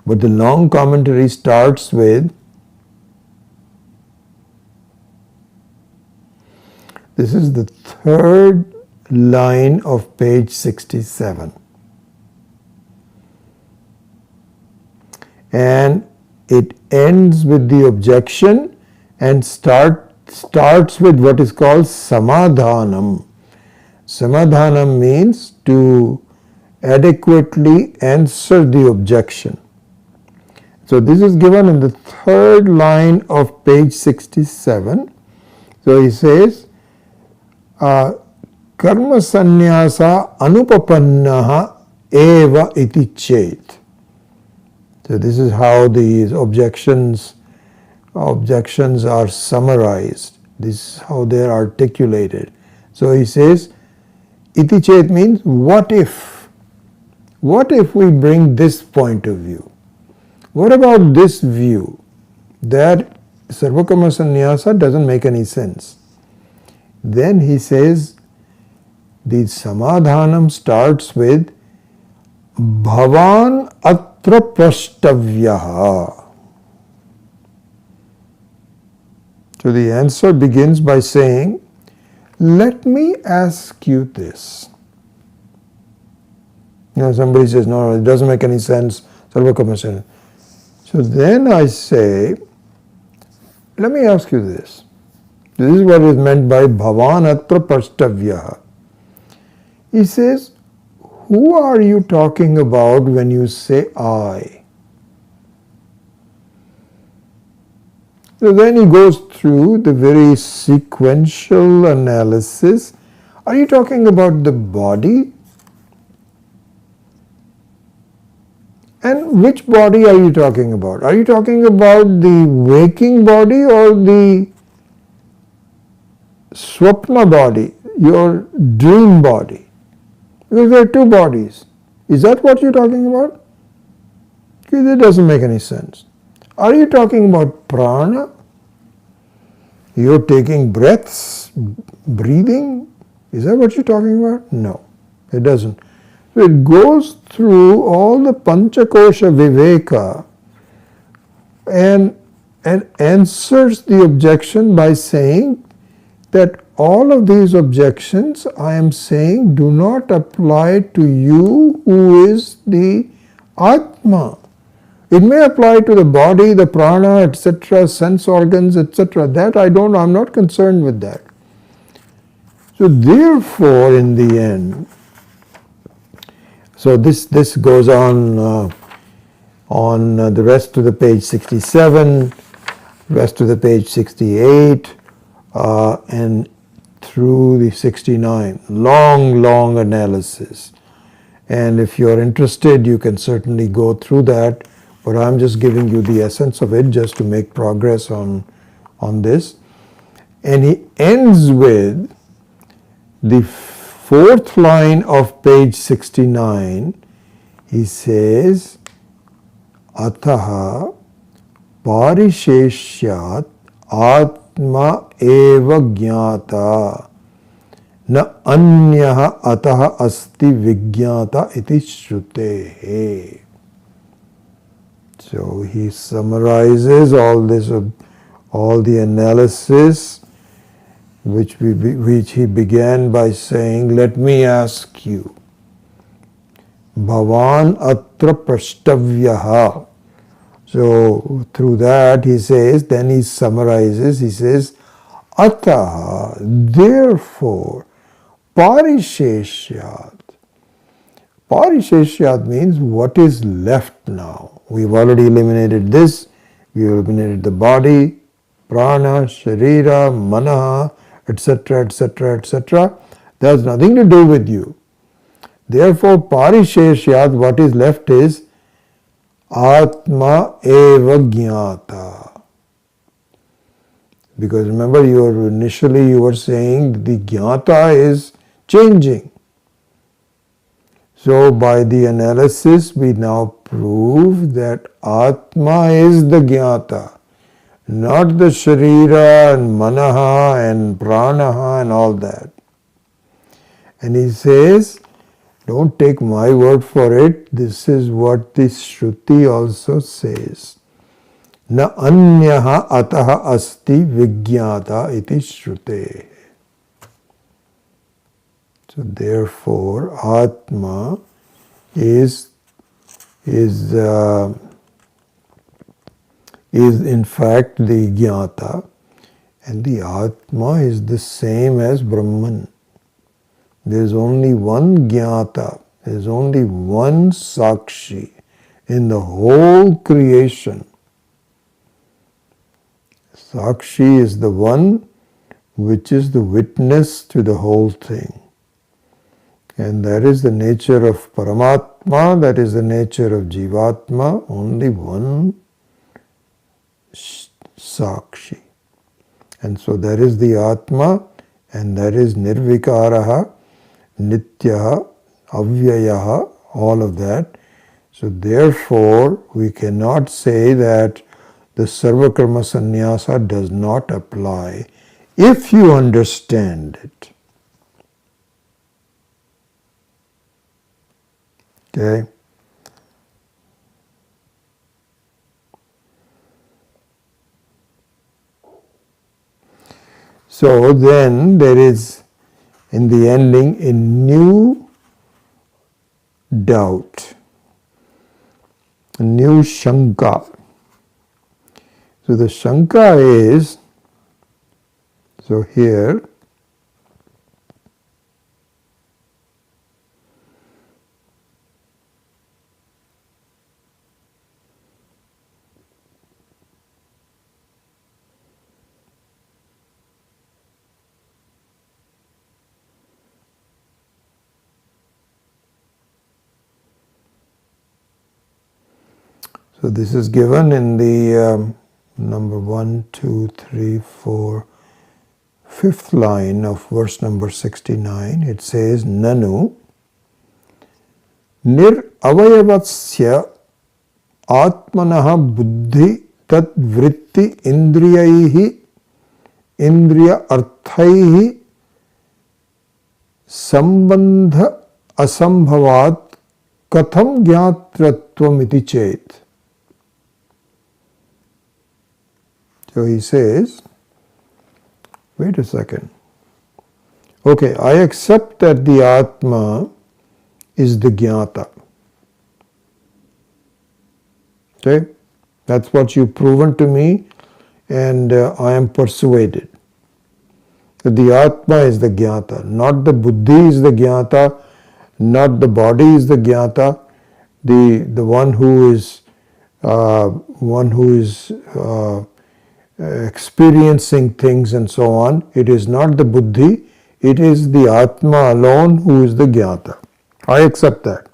But the long commentary starts with, this is the 3rd line of page 67. And it ends with the objection and starts with what is called samadhanam. Samadhanam means to adequately answer the objection. So this is given in the 3rd line of page 67. So he says, karma sannyasa anupapannaha eva iti chet. So this is how these objections are summarized. This is how they are articulated. So he says, Iti chet means what if? What if we bring this point of view? What about this view that Sarvakarma Sannyasa doesn't make any sense? Then he says the Samadhanam starts with Bhavan atra prashtavyaha. So the answer begins by saying, let me ask you this. Somebody says, no, it doesn't make any sense. So then I say, let me ask you this. This is what is meant by Bhavan atra prashtavyaha. He says, who are you talking about when you say I? So then he goes through the very sequential analysis. Are you talking about the body? And which body are you talking about? Are you talking about the waking body or the swapna body, your dream body? Because there are two bodies. Is that what you're talking about? Because it doesn't make any sense. Are you talking about prana? You're taking breaths, breathing? Is that what you're talking about? No, it doesn't. So it goes through all the Panchakosha Viveka and answers the objection by saying that all of these objections I am saying do not apply to you who is the Atma. It may apply to the body, the prana, etc., sense organs, etc. That I'm not concerned with that. So therefore, in the end, so this goes on the rest of the page 67, rest of the page 68, and through the 69. Long analysis. And if you're interested, you can certainly go through that. But I'm just giving you the essence of it just to make progress on this. And he ends with the fourth line of page 69. He says, Ataha parisheshyat atma eva jnata na anyaha ataha asti vijnata iti shrutehe. So he summarizes all the analysis which he began by saying, let me ask you, Bhavan atra prashtavyaha. So through that he says, then he summarizes, he says, Ataha, therefore, parisheshyat. Parisheshyat means what is left now. We've already eliminated this. We eliminated the body, prana, sharira, manaha, etc., etc., etc. That has nothing to do with you. Therefore, parisheshyat, what is left is atma eva jnata. Because remember, initially you were saying the jnata is changing. So by the analysis we now prove that Atma is the Jnata, not the Sharira and Manaha and Pranaha and all that. And he says, don't take my word for it, this is what the Shruti also says. Na anyaha ataha asti vijnata iti Shrute. So therefore, Atma is in fact the Jnata, and the Atma is the same as Brahman. There is only one Jnata, there is only one Sakshi in the whole creation. Sakshi is the one which is the witness to the whole thing. And that is the nature of Paramatma, that is the nature of Jivatma, only one Sakshi. And so that is the Atma, and that is Nirvikaraha. Nityaha, Avyayaha, all of that. So therefore, we cannot say that the Sarvakarma Sannyasa does not apply if you understand it. Okay? So then there is in the ending a new doubt, a new Shanka. So the Shanka is, so here, so this is given in the number 1, 2, 3, 4, 5th line of verse number 69. It says, Nanu nir avayavasya atmanaha buddhi tat vritti indriyaihi indriya arthaihi sambandha asambhavat katham gyatratvam iti chet. So he says, wait a second. Okay, I accept that the Atma is the Jnata. Okay, that's what you've proven to me, and I am persuaded that the Atma is the Jnata, not the Buddhi is the Jnata, not the body is the Jnata, the one who is experiencing things and so on. It is not the Buddhi, it is the Atma alone who is the Jnata. I accept that.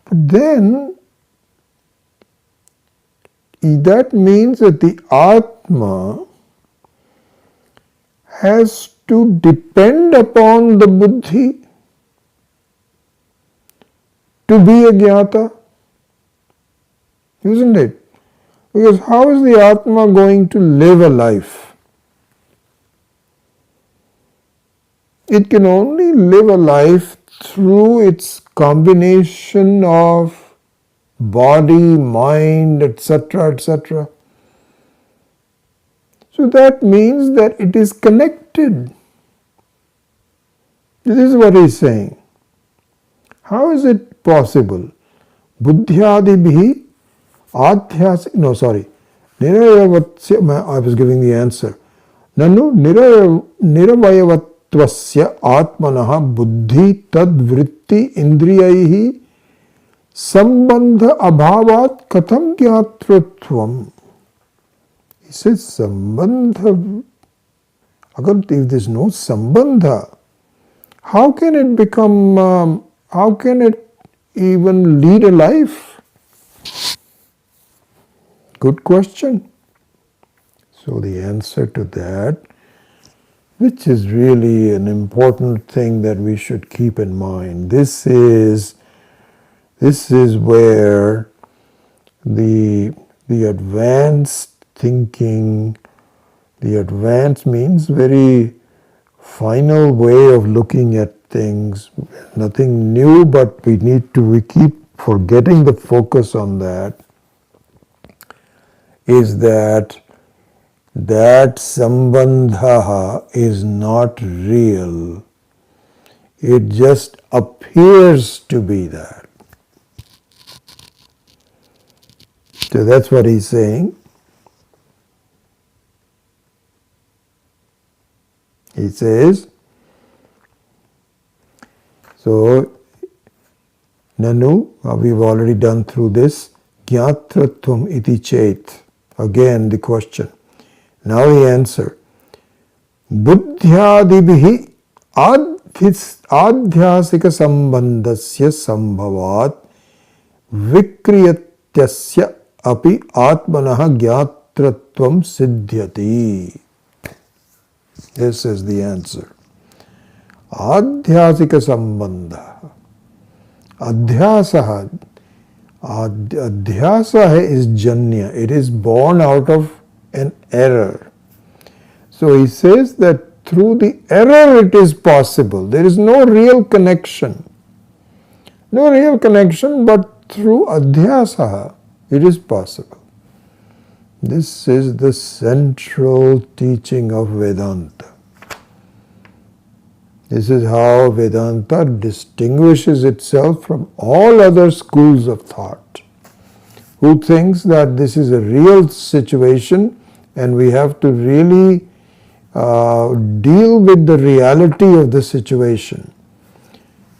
But then, that means that the Atma has to depend upon the Buddhi to be a Jnata, isn't it? Because how is the Atma going to live a life? It can only live a life through its combination of body, mind, etc., etc. So that means that it is connected. This is what he is saying. How is it possible? Buddhyadibhi adhyasik, no sorry, nirayavatsya, I was giving the answer. Nanu niravayavattvasya atmanaha buddhi tad vritti indriyaihi sambandha abhavat katham gyatratvam. He says sambandha, if there is no sambandha, how can it become, how can it even lead a life? Good question. So the answer to that, which is really an important thing that we should keep in mind, this is where the advanced thinking, the advanced means very final way of looking at things, nothing new, but we keep forgetting the focus on that, is that sambandha is not real. It just appears to be that. So that's what he's saying. He says, so Nanu, we've already done through this, Gyatratvam iti chet. Again the question. Now he answer. Buddhyadibhi adhyasika sambandhasya sambhavat vikriyatyasya api atmanaha gyatratvam siddhyati. This is the answer. Adhyasika sambandha. Adhyasa. Adhyasa is janya. It is born out of an error. So he says that through the error it is possible. There is no real connection. No real connection, but through adhyasa it is possible. This is the central teaching of Vedanta. This is how Vedanta distinguishes itself from all other schools of thought, who thinks that this is a real situation and we have to really deal with the reality of the situation.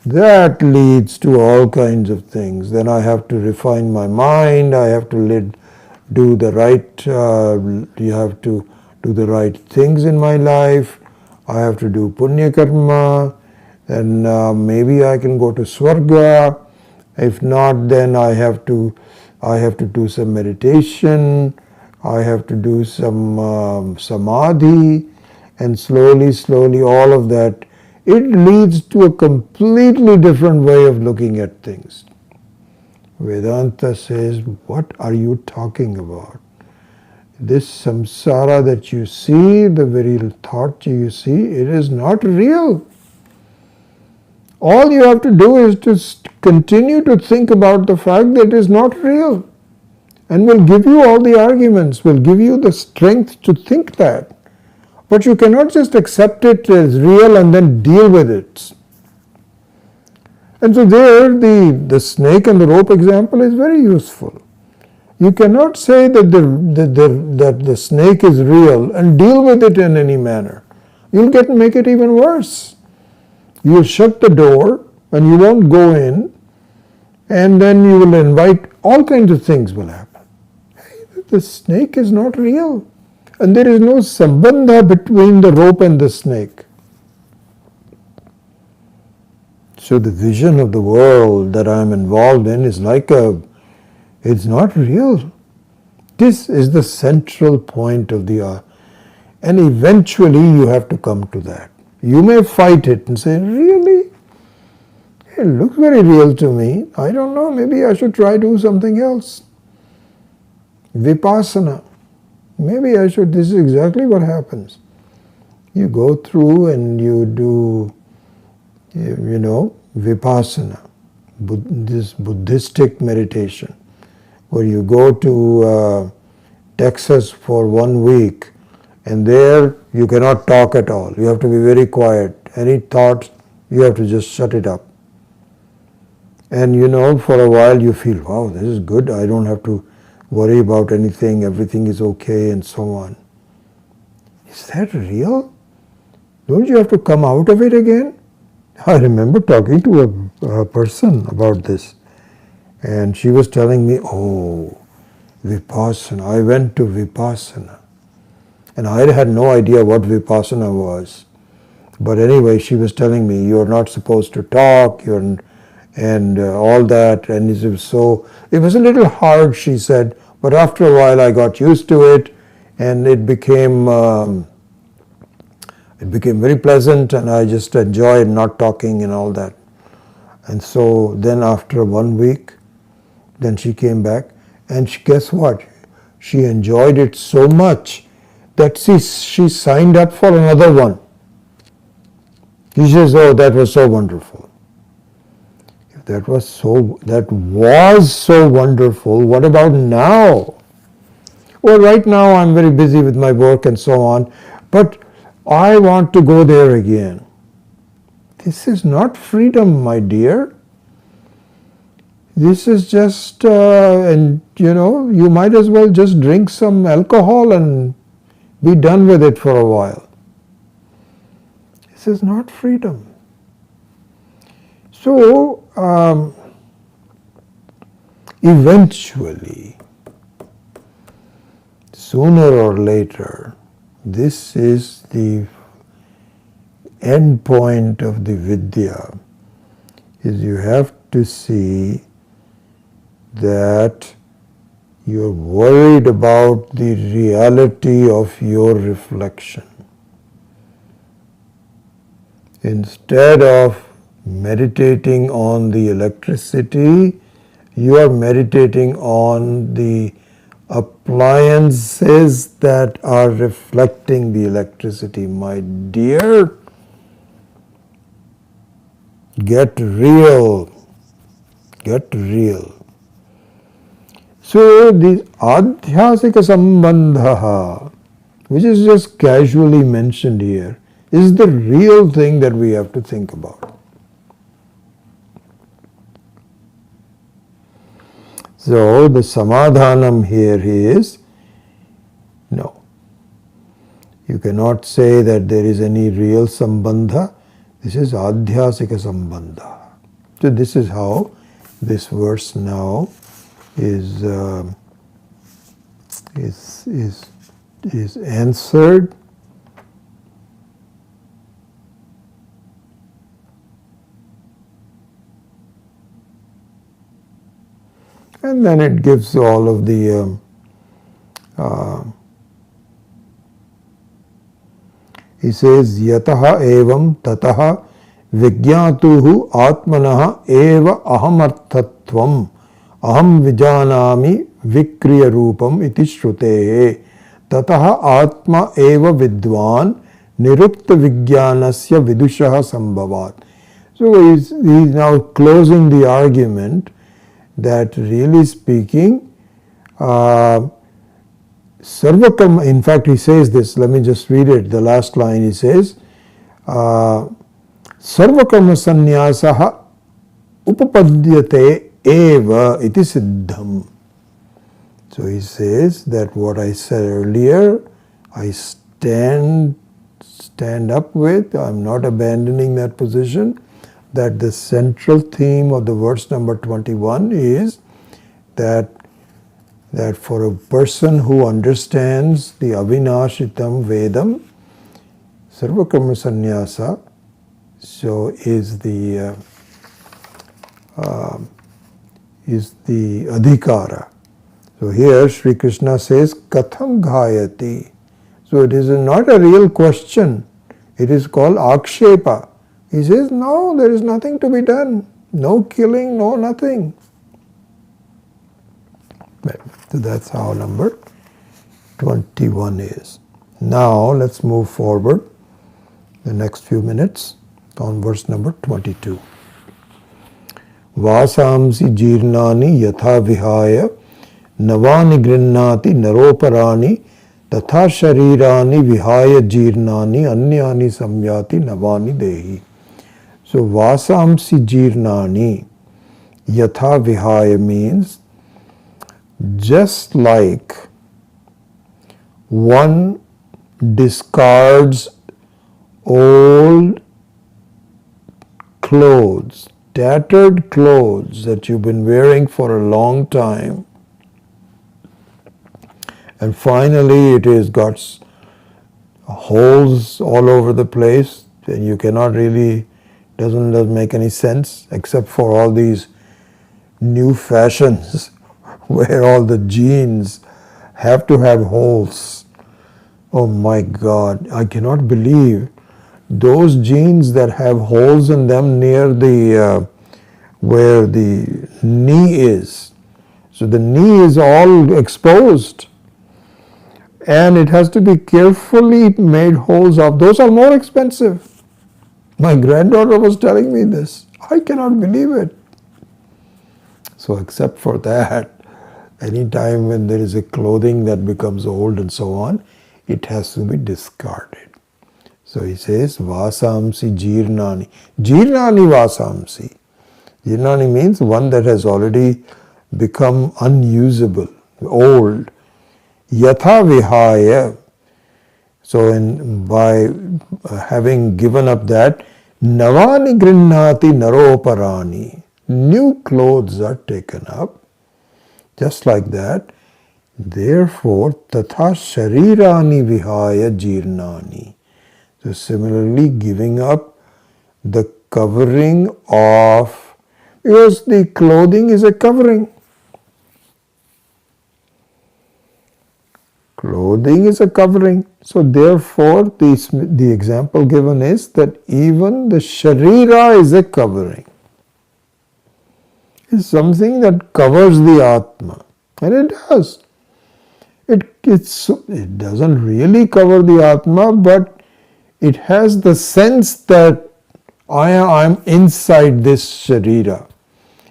That leads to all kinds of things. Then I have to refine my mind, I have to do the right things in my life, I have to do punya karma, and maybe I can go to Swarga. If not, then I have to do some meditation, I have to do some samadhi, and slowly all of that, it leads to a completely different way of looking at things. Vedanta says, what are you talking about? This samsara that you see, the very thought you see, it is not real. All you have to do is to continue to think about the fact that it is not real. And we'll give you all the arguments, we'll give you the strength to think that. But you cannot just accept it as real and then deal with it. And so there the snake and the rope example is very useful. You cannot say that the snake is real and deal with it in any manner. You'll make it even worse. You'll shut the door and you won't go in, and then you will invite all kinds of things will happen. Hey, the snake is not real. And there is no sambandha between the rope and the snake. So the vision of the world that I am involved in is it's not real. This is the central point of the and eventually you have to come to that. You may fight it and say, really? It looks very real to me. I don't know, maybe I should try do something else. Vipassana. Maybe I should, this is exactly what happens. You go through and you do, vipassana, this Buddhistic meditation, where you go to Texas for 1 week, and there you cannot talk at all. You have to be very quiet. Any thoughts, you have to just shut it up. And for a while you feel, wow, this is good. I don't have to worry about anything, everything is okay, and so on. Is that real? Don't you have to come out of it again? I remember talking to a person about this, and she was telling me, oh, Vipassana. I went to Vipassana. And I had no idea what Vipassana was. But anyway, she was telling me, you're not supposed to talk, and all that, and it was a little hard, she said, but after a while I got used to it, and it became very pleasant, and I just enjoyed not talking and all that. And so then after 1 week, then she came back, and guess what? She enjoyed it so much that she signed up for another one. She says, oh, that was so wonderful. That was so wonderful. What about now? Well, right now I'm very busy with my work and so on, but I want to go there again. This is not freedom, my dear. This is just, you might as well just drink some alcohol and be done with it for a while. This is not freedom. So, eventually, sooner or later, this is the end point of the vidya, is you have to see that you're worried about the reality of your reflection. Instead of meditating on the electricity, you are meditating on the appliances that are reflecting the electricity. My dear, get real. Get real. So this adhyasika sambandha, which is just casually mentioned here, is the real thing that we have to think about. So the samadhanam here is, no. You cannot say that there is any real sambandha. This is adhyasika sambandha. So this is how this verse now is answered. And then it gives all of the he says yataha evam tataha vigyatuhu atmanaha eva ahamarthatvam aham vijanami vikriya rupam iti shrutehe tataha atma eva vidvan nirukta vijnanasya vidushaha sambhavat. So he's now closing the argument that really speaking, sarvakarma, in fact he says this, let me just read it, the last line he says, sarvakarma sannyasaha upapadyate eva iti siddham. So he says that what I said earlier, I stand up with, I'm not abandoning that position, that the central theme of the verse number 21 is that for a person who understands the avinashitam vedam, sarvakarma sannyasa, so is the adhikara. So here Sri Krishna says katham ghayati. So it is not a real question. It is called akshepa. He says, no, there is nothing to be done. No killing, no nothing. So that's how number 21 is. Now let's move forward the next few minutes on verse number 22. Vasamsi jirnani yatha vihaya navani grinnati naroparani tatha sharirani vihaya jirnani anyani samyati navani dehi. So vasamsi jirnani yatha vihaya means just like one discards old clothes, tattered clothes that you've been wearing for a long time, and finally it has got holes all over the place, and you cannot really, doesn't make any sense except for all these new fashions where all the jeans have to have holes. Oh my God, I cannot believe those jeans that have holes in them near the where the knee is. So the knee is all exposed and it has to be carefully made holes of. Those are more expensive. My granddaughter was telling me this. I cannot believe it. So except for that, any time when there is a clothing that becomes old and so on, it has to be discarded. So he says, Vasamsi jirnani. Jirnani vasamsi. Jirnani means one that has already become unusable, old. Yatha vihaya. So by having given up that, navani grinnati naroparani. New clothes are taken up. Just like that, therefore, tatha sharirani vihaya jirnani. So similarly, giving up the covering of, because the clothing is a covering. Clothing is a covering. So therefore, the example given is that even the sharira is a covering. It's something that covers the Atma. And it does. It doesn't really cover the Atma, but it has the sense that I'm inside this sharira.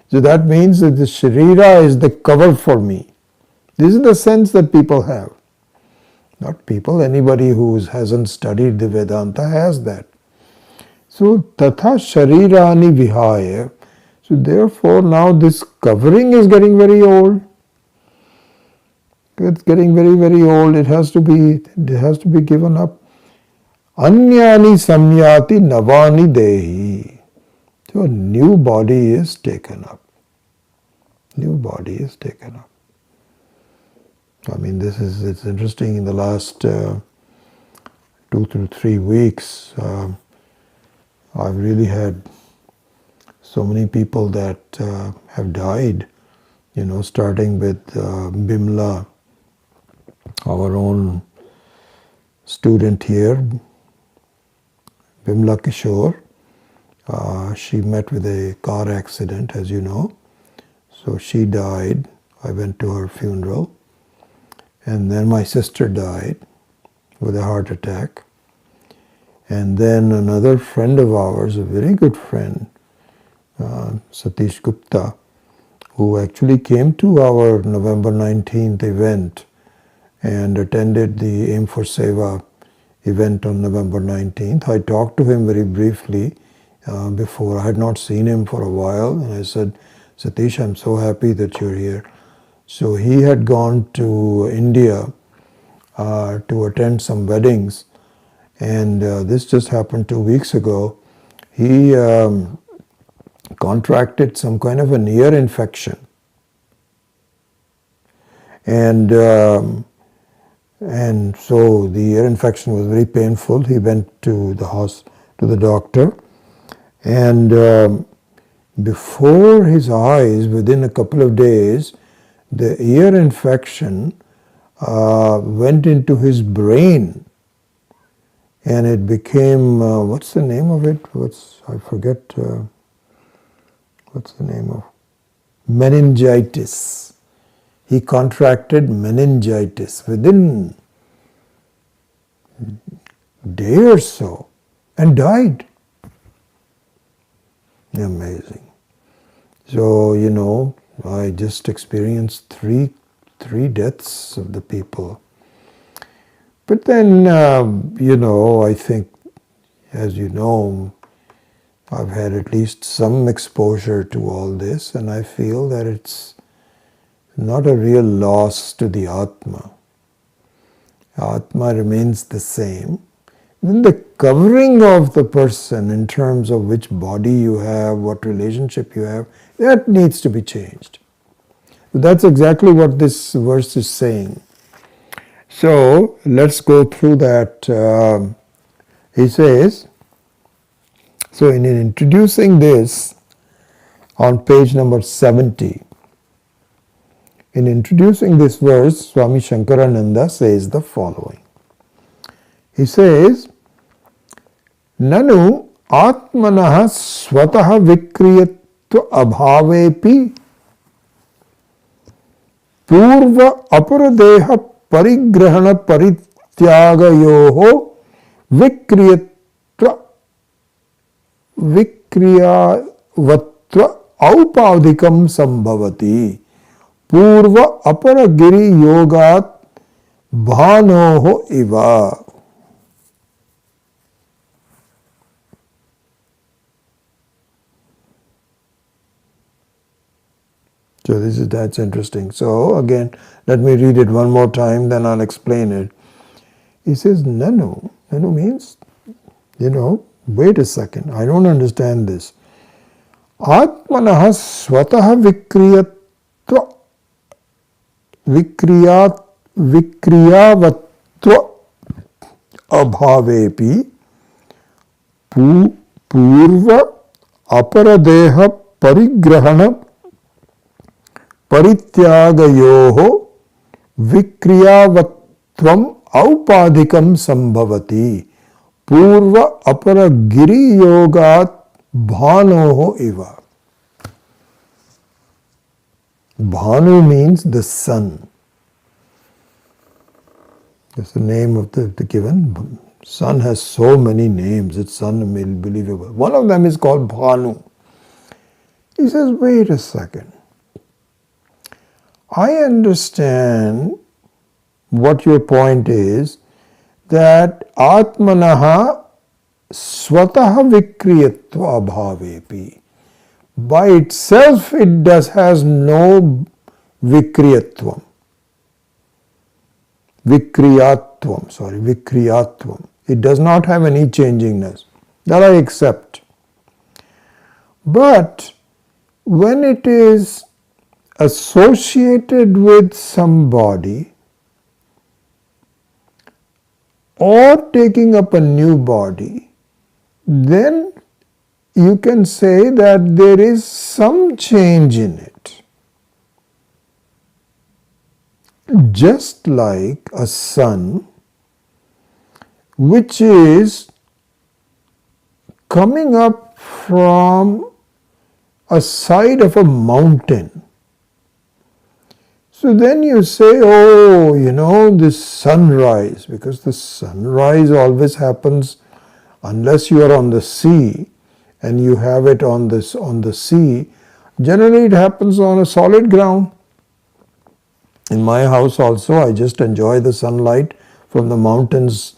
So that means that the sharira is the cover for me. This is the sense that people have. Not people, anybody who hasn't studied the Vedanta has that. So, tatha sharirani vihaya. So therefore now this covering is getting very old. It's getting very, very old. It has to be given up. Anyani samyati navani dehi. So a new body is taken up. New body is taken up. I mean, it's interesting. In the last 2 to 3 weeks, I've really had so many people that have died. Starting with Bimla, our own student here, Bimla Kishore. She met with a car accident, as you know. So she died. I went to her funeral. And then my sister died with a heart attack. And then another friend of ours, a very good friend, Satish Gupta, who actually came to our November 19th event and attended the Aim for Seva event on November 19th. I talked to him very briefly before. I had not seen him for a while, and I said, Satish, I'm so happy that you're here. So he had gone to India to attend some weddings, and this just happened 2 weeks ago. He contracted some kind of an ear infection, and so the ear infection was very painful. He went to the doctor, and before his eyes, within a couple of days, the ear infection went into his brain, and it became, what's the name of it? I forget, what's the name of? Meningitis. He contracted meningitis within a day or so and died. Amazing. So, I just experienced three deaths of the people. But then, I think, as you know, I've had at least some exposure to all this, and I feel that it's not a real loss to the Atma. Atma remains the same. Then the covering of the person in terms of which body you have, what relationship you have, that needs to be changed. That's exactly what this verse is saying. So let's go through that. He says, so in introducing this on page number 70, in introducing this verse, Swami Shankarananda says the following. He says, Nanu atmanah swatah vikriyatva abhavepi purva aparadeha parigrahana parityagayoho vikriyatva vikriyavatva aupadikam sambhavati purva aparagiri yogat bhanoho iva. So that's interesting. So again, let me read it one more time, then I'll explain it. He says, Nanu. Nanu means, wait a second, I don't understand this. Atmanah swatah vikriyavatva abhavepi purva aparadeha parigrahana parityagayoho vikriyavatva tvam aupadhikam sambhavati purva apara giri yogat bhanoho iva. Bhanu means the sun. That's the name of the given. Sun has so many names, it's unbelievable. One of them is called Bhanu. He says, wait a second. I understand what your point is, that Atmanaha Swataha Vikriyatva Abhavepi. By itself it has no Vikriyatvam. Vikriyatvam. It does not have any changingness. That I accept. But when it is associated with somebody or taking up a new body, then you can say that there is some change in it. Just like a sun which is coming up from a side of a mountain. So then you say, oh, this sunrise, because the sunrise always happens unless you are on the sea and you have it on the sea. Generally it happens on a solid ground. In my house also, I just enjoy the sunlight from the mountains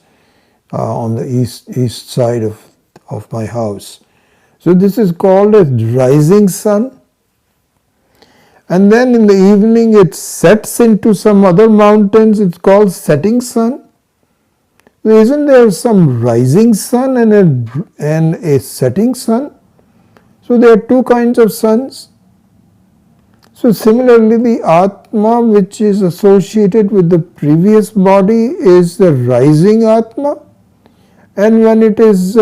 on the east side of my house. So this is called a rising sun. And then in the evening it sets into some other mountains, it's called setting sun. So isn't there some rising sun and a setting sun? So there are two kinds of suns. So similarly, the Atma which is associated with the previous body is the rising Atma, and when it is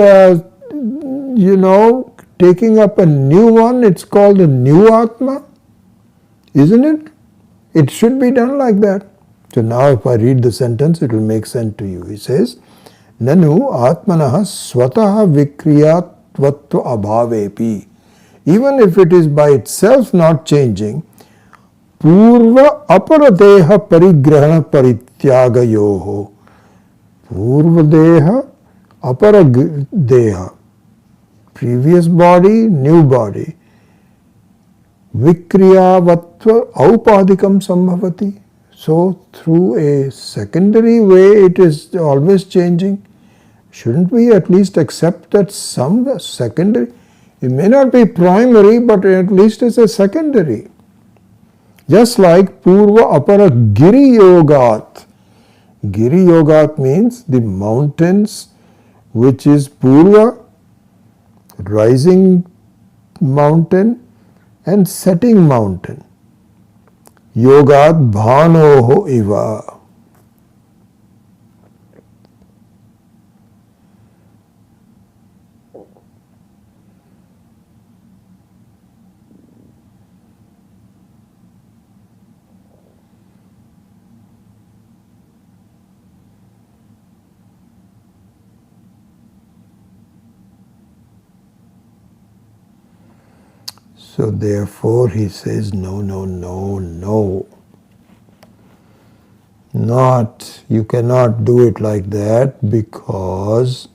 taking up a new one, it's called a new Atma, isn't it? It should be done like that. So now if I read the sentence, it will make sense to you. He says, Nanu Atmanaha Swataha Vikriyatvatva Abhavepi. Even if it is by itself not changing, Purva Aparadeha Parigrahana Parityagayoho. Purva Deha Aparadeha. Previous body, new body. Vikriyavatva Aupadikam Sambhavati. So through a secondary way it is always changing. Shouldn't we at least accept that some secondary? It may not be primary, but at least it's a secondary. Just like Purva Apara Giri Yogat. Giri Yogat means the mountains which is Purva, rising mountain, and setting mountain. Yogat Bhanoho Iva. So therefore he says, no. You cannot do it like that, because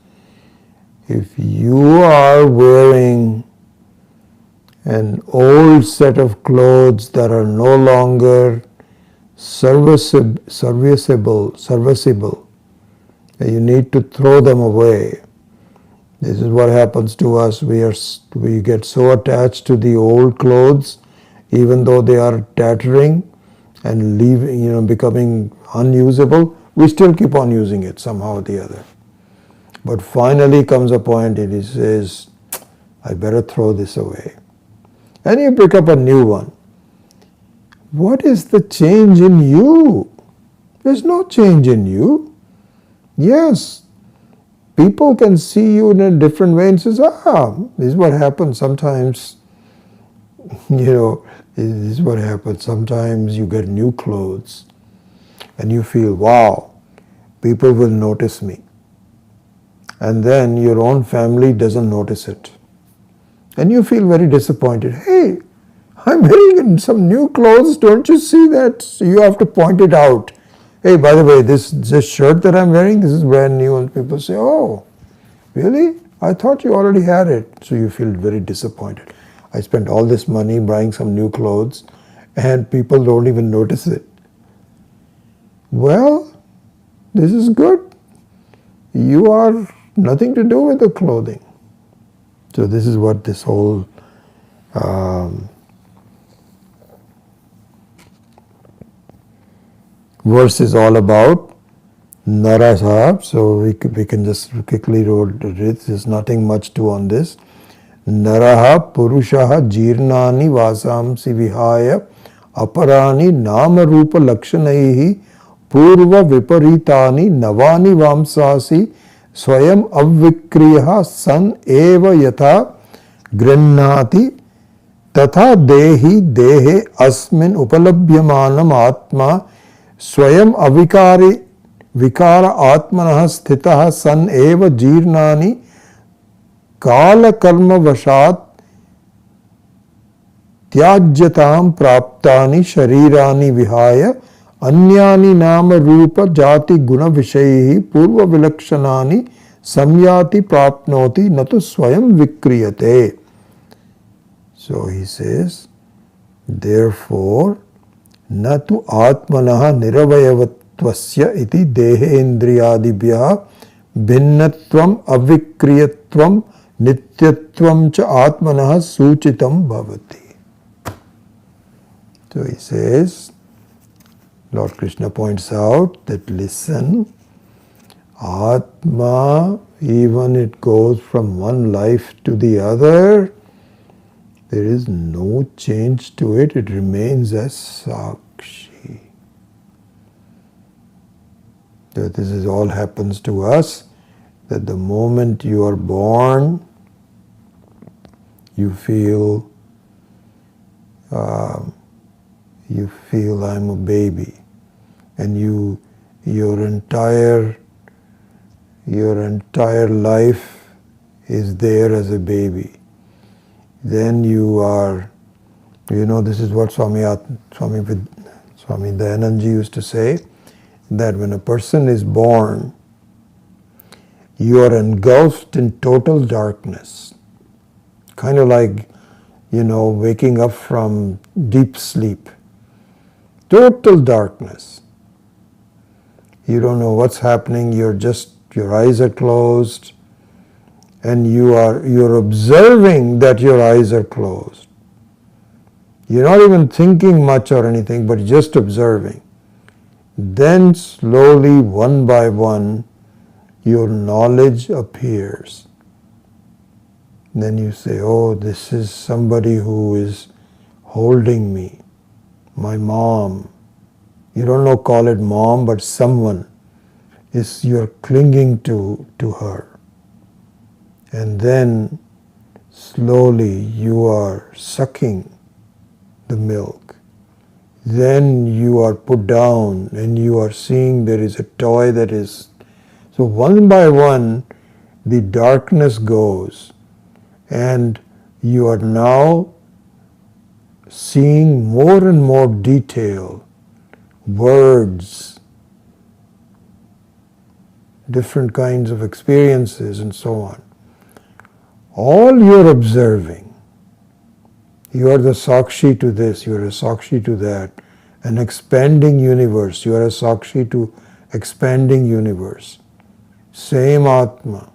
if you are wearing an old set of clothes that are no longer serviceable, you need to throw them away. This is what happens to us. We get so attached to the old clothes, even though they are tattering and becoming unusable, we still keep on using it somehow or the other. But finally comes a point and he says, I better throw this away. And you pick up a new one. What is the change in you? There's no change in you. Yes, people can see you in a different way and says, this is what happens sometimes. This is what happens. Sometimes you get new clothes and you feel, wow, people will notice me. And then your own family doesn't notice it. And you feel very disappointed. Hey, I'm wearing some new clothes, don't you see that? So you have to point it out. Hey, by the way, this shirt that I'm wearing, this is brand new. And people say, oh, really? I thought you already had it. So you feel very disappointed. I spent all this money buying some new clothes and people don't even notice it. Well, this is good. You are nothing to do with the clothing. So this is what this whole verse is all about. Naraha. So we can just quickly read it. There's nothing much to on this. Naraha purushaha jirnani vasamsi vihaya aparani nama rupa lakshanaihi purva viparitani navani vamsasi swayam avvikriyaha san eva yatha grinnati tatha dehi dehe asmin upalabhyamanam atma swayam avikari vikara atmanah sthitah san eva jirnani kala karma vashat tyajyatam praptani sharirani vihaya anyani nama rupa jati guna vishayihi purva vilakshanani samyati prapnoti natu swayam vikriyate. So he says, therefore, natu atmanaha niravayavattvasya iti dehendriyadibhyaha bhinnatvam avikriyatvam nityatvam cha atmanaha suchitam bhavati. So he says, Lord Krishna points out that listen, Atma, even it goes from one life to the other, there is no change to it, it remains as Sakshi. So this is all happens to us, that the moment you are born, you feel I'm a baby, and your entire life is there as a baby. Then you are, this is what Swami Dayananji used to say, that when a person is born, you are engulfed in total darkness. Kind of like, waking up from deep sleep. Total darkness. You don't know what's happening, your eyes are closed, and you're observing that your eyes are closed. You're not even thinking much or anything, but just observing. Then slowly, one by one, your knowledge appears. Then you say, oh, this is somebody who is holding me, my mom. You don't know, call it mom, but someone you're clinging to her. And then slowly you are sucking the milk. Then you are put down and you are seeing there is a toy that is. So one by one the darkness goes and you are now seeing more and more detail, words, different kinds of experiences and so on. All you're observing, you are the Sakshi to this, you are a Sakshi to that, an expanding universe, you are a Sakshi to expanding universe. Same Atma.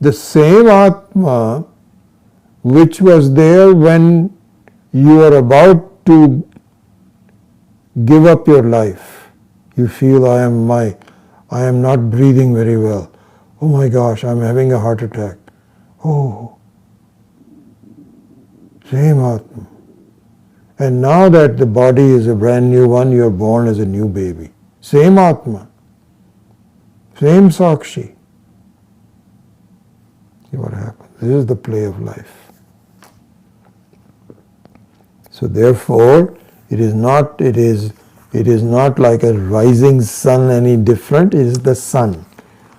The same Atma which was there when you are about to give up your life. You feel I am not breathing very well. Oh my gosh, I'm having a heart attack. Oh, same Atma. And now that the body is a brand new one, you are born as a new baby. Same Atma. Same Sakshi. See what happens. This is the play of life. So therefore, it is It is not like a rising sun any different, it is the sun.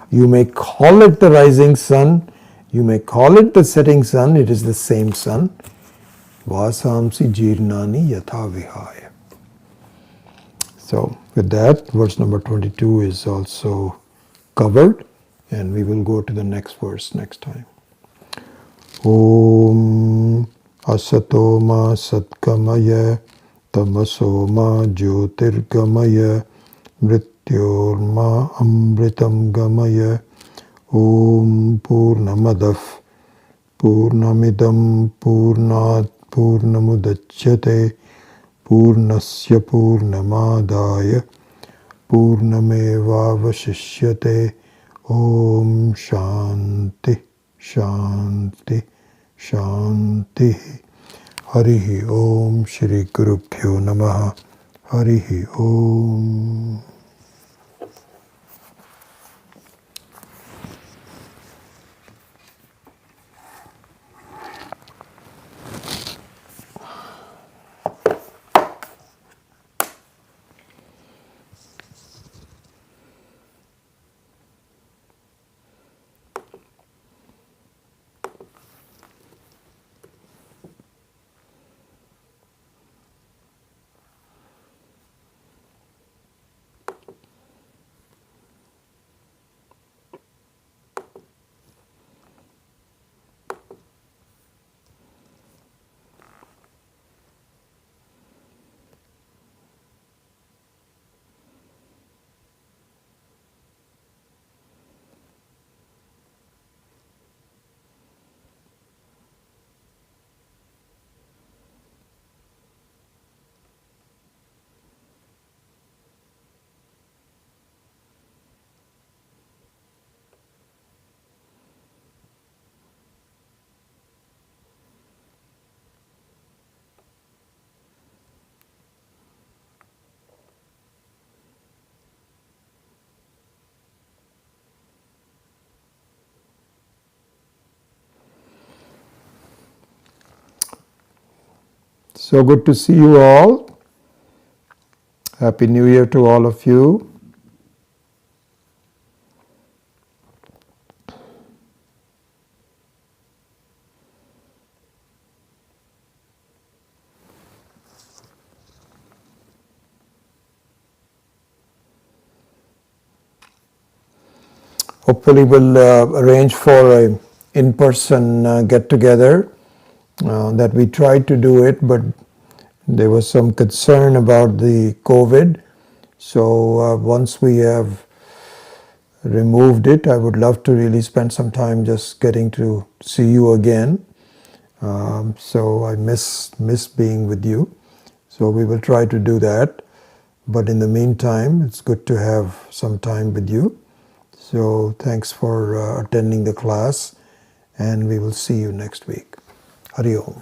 You may call it the rising sun, you may call it the setting sun, it is the same sun. Vasamsi jirnani yatha vihaya. So with that, verse number 22 is also covered, and we will go to the next verse next time. Om asato ma satkamaya tamaso ma jyotirgamaya mrityorma amritam gamaya. Om purnamadav purnamidam purnat purnamudachyate purnasya purnamadaya purnamevavashishyate. Om shanti shanti shanti. Harihi Om Shri Gurubhyo Namaha. Harihi Om. So good to see you all. Happy New Year to all of you. Hopefully we'll arrange for a in-person get-together. That we tried to do it, but there was some concern about the COVID. So once we have removed it, I would love to really spend some time just getting to see you again. So I miss being with you. So we will try to do that. But in the meantime, it's good to have some time with you. So thanks for attending the class, and we will see you next week. Hari Om.